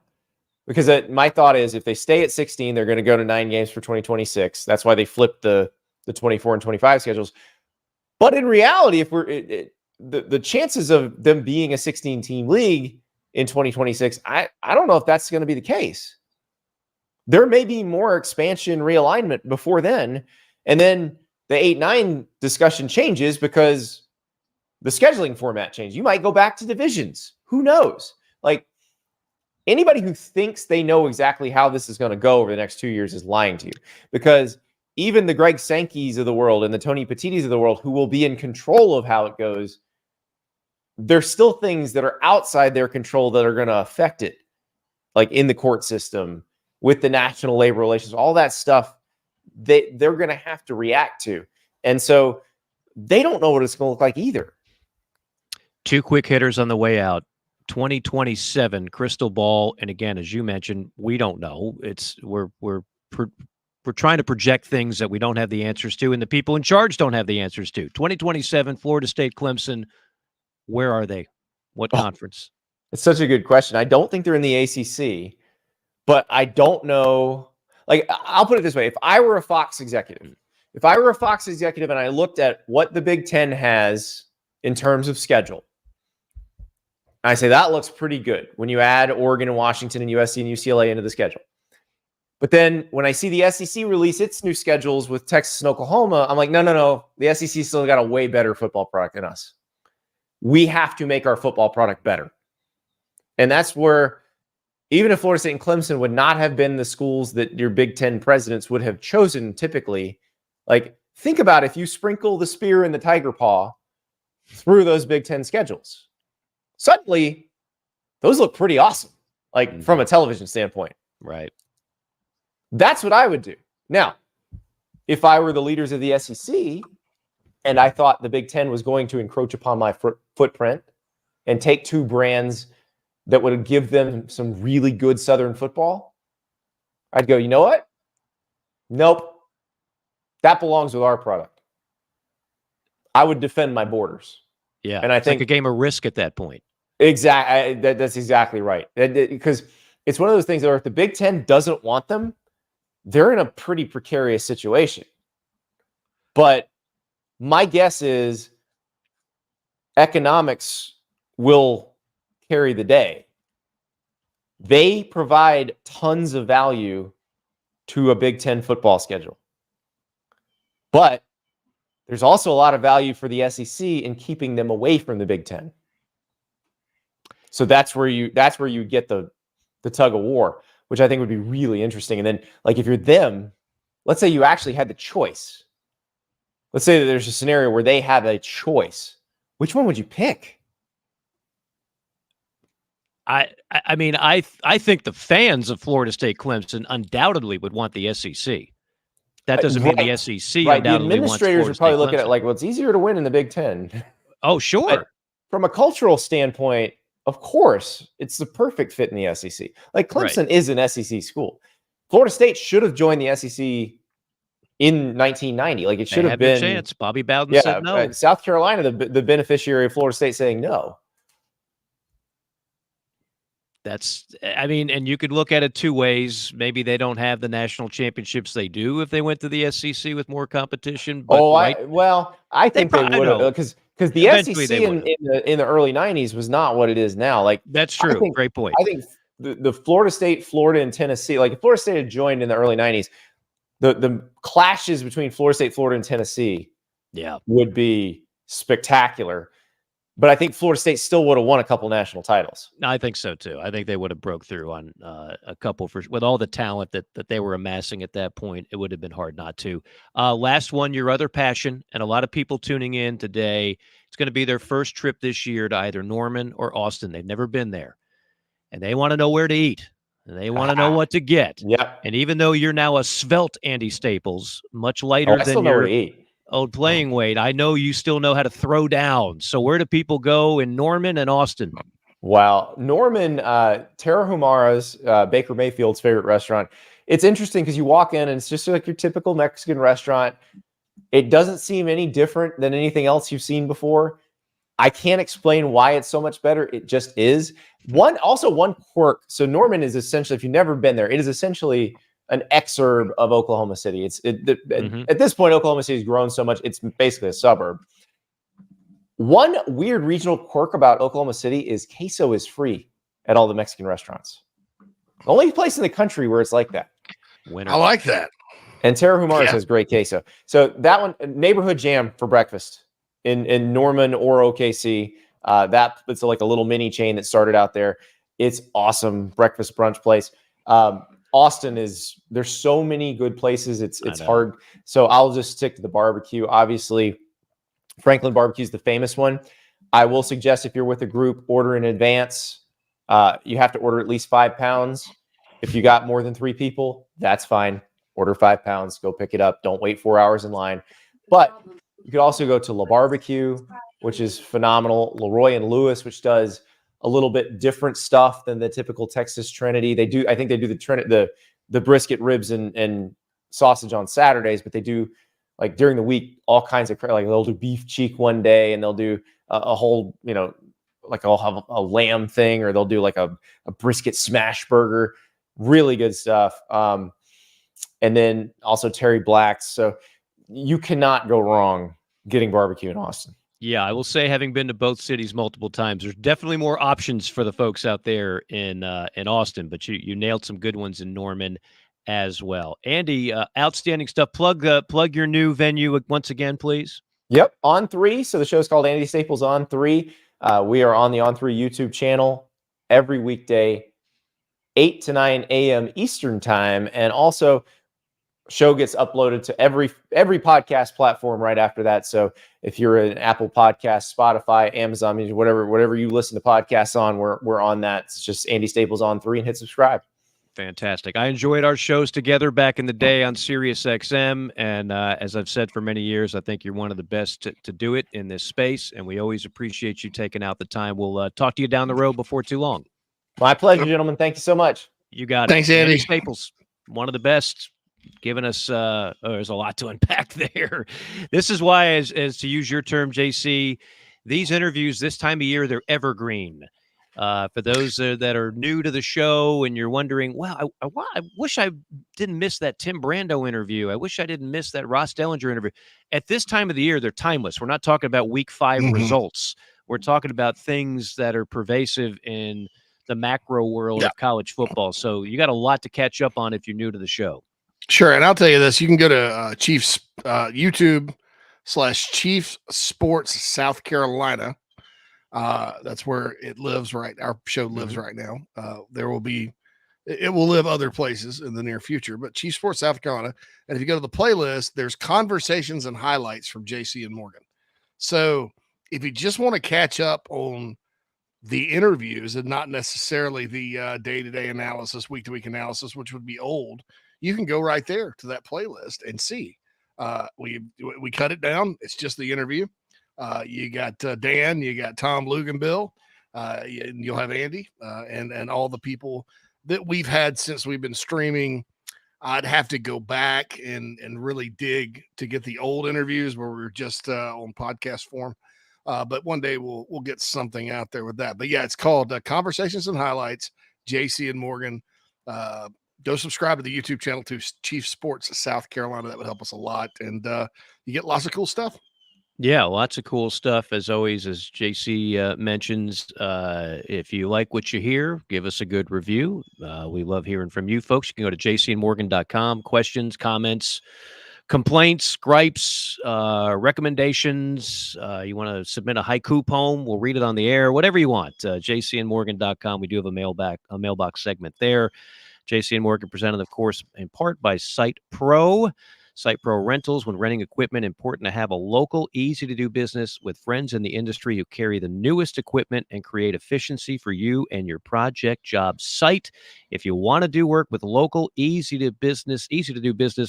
because my thought is, if they stay at 16, they're going to go to 9 games for 2026. That's why they flipped the 24 and 25 schedules. But in reality, if the chances of them being a 16-team league in 2026, I don't know if that's going to be the case. There may be more expansion realignment before then. And then the 8-9 discussion changes because the scheduling format changes. You might go back to divisions. Who knows? Like, anybody who thinks they know exactly how this is going to go over the next 2 years is lying to you, because even the Greg Sankeys of the world and the Tony Petitis of the world, who will be in control of how it goes, there's still things that are outside their control that are going to affect it, like in the court system, with the national labor relations, all that stuff they're going to have to react to. And so they don't know what it's going to look like either. 2 quick hitters on the way out. 2027 crystal ball, and again, as you mentioned, we don't know. We're trying to project things that we don't have the answers to, and the people in charge don't have the answers to. 2027, Florida State, Clemson. Where are they? What conference? It's such a good question. I don't think they're in the ACC, but I don't know. Like, I'll put it this way: if I were a Fox executive and I looked at what the Big Ten has in terms of schedule, I say that looks pretty good when you add Oregon and Washington and USC and UCLA into the schedule. But then when I see the SEC release its new schedules with Texas and Oklahoma, I'm like, no. The SEC still got a way better football product than us. We have to make our football product better. And that's where, even if Florida State and Clemson would not have been the schools that your Big Ten presidents would have chosen typically, like, think about if you sprinkle the spear and the tiger paw through those Big Ten schedules. Suddenly, those look pretty awesome, like from a television standpoint. Right. That's what I would do. Now, if I were the leaders of the SEC and I thought the Big Ten was going to encroach upon my footprint and take 2 brands that would give them some really good Southern football, I'd go, you know what? Nope. That belongs with our product. I would defend my borders. Yeah, and I think like a game of Risk at that point. Exactly. That's exactly right. Because it's one of those things where if the Big Ten doesn't want them, they're in a pretty precarious situation. But my guess is economics will carry the day. They provide tons of value to a Big Ten football schedule. But there's also a lot of value for the SEC in keeping them away from the Big Ten. So that's where you get the tug of war, which I think would be really interesting. And then, like, if you're them, let's say you actually had the choice. Let's say that there's a scenario where they have a choice. Which one would you pick? I mean, I think the fans of Florida State Clemson undoubtedly would want the SEC. That doesn't mean the SEC right. The undoubtedly administrators wants are probably State looking Clemson. at like, well, it's easier to win in the Big Ten. Oh, sure. But from a cultural standpoint, of course, it's the perfect fit in the SEC. Like, Clemson is an SEC school. Florida State should have joined the SEC in 1990. Like, it should have been. Chance. Bobby Bowden said no. South Carolina, the beneficiary of Florida State saying no. I mean, and you could look at it two ways. Maybe they don't have the national championships they do if they went to the SEC with more competition. But I think they would have, because the Eventually SEC in the early 90s was not what it is now. Like, that's true. Great point. I think the Florida State, Florida, and Tennessee, like if Florida State had joined in the early 90s, the clashes between Florida State, Florida, and Tennessee would be spectacular. But I think Florida State still would have won a couple national titles. I think so too. I think they would have broke through on a couple with all the talent that they were amassing at that point. It would have been hard not to. Last one, your other passion, and a lot of people tuning in today. It's going to be their first trip this year to either Norman or Austin. They've never been there, and they want to know where to eat, and they want to know what to get. Yeah. And even though you're now a svelte Andy Staples, much lighter than your old playing weight, I know you still know how to throw down. So where do people go in Norman and Austin? Wow. Norman, Tara Humara's, Baker Mayfield's favorite restaurant. It's interesting because you walk in and it's just like your typical Mexican restaurant. It doesn't seem any different than anything else you've seen before. I can't explain why it's so much better. It just is. One quirk. So Norman is essentially, if you've never been there, it is essentially an exurb of Oklahoma City. At this point, Oklahoma City has grown so much, it's basically a suburb. One weird regional quirk about Oklahoma City is queso is free at all the Mexican restaurants. The only place in the country where it's like that. I like that. And Tara Humara's has great queso. So that one, neighborhood jam for breakfast in Norman or OKC. It's like a little mini chain that started out there. It's awesome breakfast brunch place. Austin there's so many good places. It's hard. So I'll just stick to the barbecue. Obviously, Franklin Barbecue is the famous one. I will suggest if you're with a group, order in advance. You have to order at least 5 pounds. If you got more than 3 people, that's fine. Order 5 pounds, go pick it up. Don't wait 4 hours in line. But you could also go to La Barbecue, which is phenomenal. Leroy and Lewis, which does a little bit different stuff than the typical Texas Trinity. I think they do the brisket, ribs, and sausage on Saturdays, but they do, like, during the week, all kinds of, like, they'll do beef cheek one day, and they'll do a whole, like I'll have a lamb thing, or they'll do like a brisket smash burger. Really good stuff. And then also Terry Black's. So you cannot go wrong getting barbecue in Austin. Yeah, I will say, having been to both cities multiple times, there's definitely more options for the folks out there in Austin, but you nailed some good ones in Norman as well. Andy, outstanding stuff. Plug your new venue once again, please. Yep, On 3. So the show is called Andy Staples On 3. We are on the On 3 YouTube channel every weekday, 8 to 9 a.m. Eastern time, and also show gets uploaded to every podcast platform right after that. So if you're an Apple Podcast, Spotify, Amazon Music, whatever you listen to podcasts on, we're on that. It's just Andy Staples On 3 and hit subscribe. Fantastic. I enjoyed our shows together back in the day on Sirius XM. And as I've said for many years, I think you're one of the best to do it in this space. And we always appreciate you taking out the time. We'll talk to you down the road before too long. My pleasure, gentlemen. Thank you so much. You got it. Thanks, Andy. Staples, one of the best. Giving us there's a lot to unpack there. This is why, as to use your term, JC, these interviews this time of year, they're evergreen. For those that are new to the show and you're wondering, wow, I wish I didn't miss that Tim Brando interview. I wish I didn't miss that Ross Dellinger interview. At this time of the year, they're timeless. We're not talking about week 5 results. We're talking about things that are pervasive in the macro world of college football. So you got a lot to catch up on if you're new to the show. Sure. And I'll tell you this, you can go to Chiefs YouTube/Chiefs Sports South Carolina. That's where it lives right. Our show lives right now. It will live other places in the near future, but Chief Sports South Carolina. And if you go to the playlist, there's conversations and highlights from JC and Morgan. So if you just want to catch up on the interviews and not necessarily the day-to-day analysis, week-to-week analysis, which would be old, you can go right there to that playlist and see. We cut it down. It's just the interview. You got Dan, you got Tom Luganbill, and you'll have Andy and all the people that we've had since we've been streaming. I'd have to go back and really dig to get the old interviews where we were just on podcast form. But one day we'll get something out there with that. But yeah, it's called Conversations and Highlights, JC and Morgan. Go subscribe to the YouTube channel to Chief Sports South Carolina. That would help us a lot. And you get lots of cool stuff. Yeah, lots of cool stuff. As always, as JC mentions, if you like what you hear, give us a good review. We love hearing from you folks. You can go to jcandmorgan.com. Questions, comments, complaints, gripes, recommendations. You want to submit a haiku poem, we'll read it on the air, whatever you want. jcandmorgan.com. We do have a mailbox segment there. JC and Morgan presented, of course, in part by Site Pro. Site Pro Rentals. When renting equipment, important to have a local, easy-to-do business with friends in the industry who carry the newest equipment and create efficiency for you and your project job site. If you want to do work with local, easy-to-do business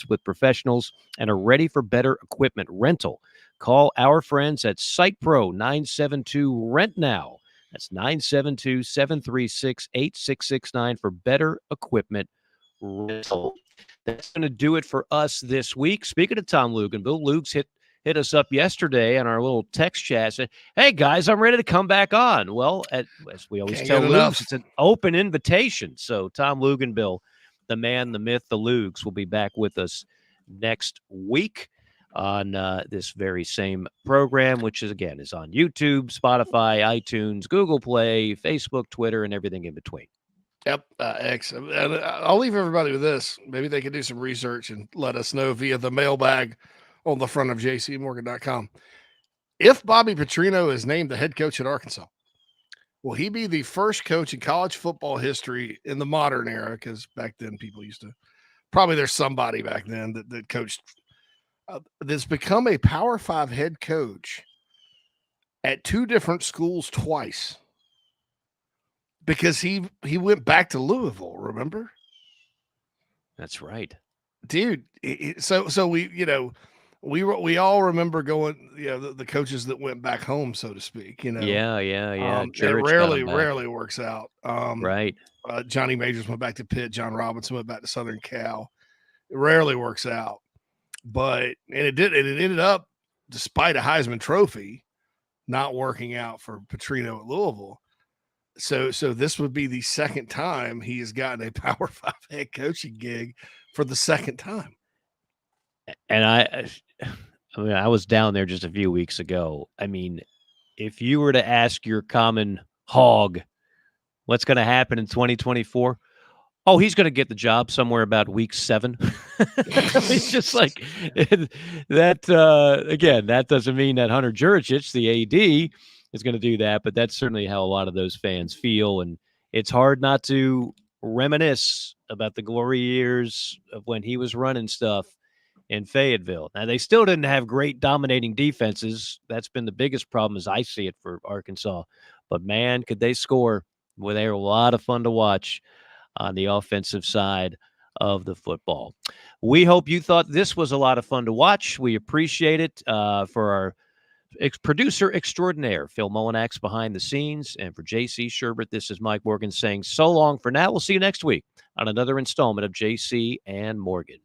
with professionals and are ready for better equipment rental, call our friends at Site Pro 972-RENT-NOW. That's 972-736-8669 for better equipment rental. That's going to do it for us this week. Speaking of Tom Luganbill, Luke's hit us up yesterday on our little text chat. Said, hey, guys, I'm ready to come back on. Well, as we always tell Luke's, it's an open invitation. So Tom Luganbill, the man, the myth, the Lugs, will be back with us next week on this very same program, which is on YouTube, Spotify, iTunes, Google Play, Facebook, Twitter, and everything in between. Yep. Excellent. And I'll leave everybody with this. Maybe they can do some research and let us know via the mailbag on the front of jcmorgan.com. If Bobby Petrino is named the head coach at Arkansas, will he be the first coach in college football history in the modern era? Because back then people used to, probably there's somebody back then that coached, that's become a Power 5 head coach at 2 different schools twice. Because he went back to Louisville, remember? That's right, dude. So we all remember going, the coaches that went back home, so to speak. Yeah. It rarely works out. Right. Johnny Majors went back to Pitt. John Robinson went back to Southern Cal. It rarely works out, but it ended up, despite a Heisman Trophy, not working out for Petrino at Louisville. So this would be the second time he has gotten a Power 5 head coaching gig for the second time. And I was down there just a few weeks ago. I mean, if you were to ask your common hog what's going to happen in 2024, oh, he's going to get the job somewhere about week 7. It's just like that. Again, that doesn't mean that Hunter Juricic, the AD, is going to do that, but that's certainly how a lot of those fans feel. And it's hard not to reminisce about the glory years of when he was running stuff in Fayetteville. Now, they still didn't have great dominating defenses. That's been the biggest problem as I see it for Arkansas. But, man, could they score? Well, they were a lot of fun to watch on the offensive side of the football. We hope you thought this was a lot of fun to watch. We appreciate it. For our producer extraordinaire, Phil Mullinax, behind the scenes. And for JC Shurburtt, this is Mike Morgan saying so long for now. We'll see you next week on another installment of JC and Morgan.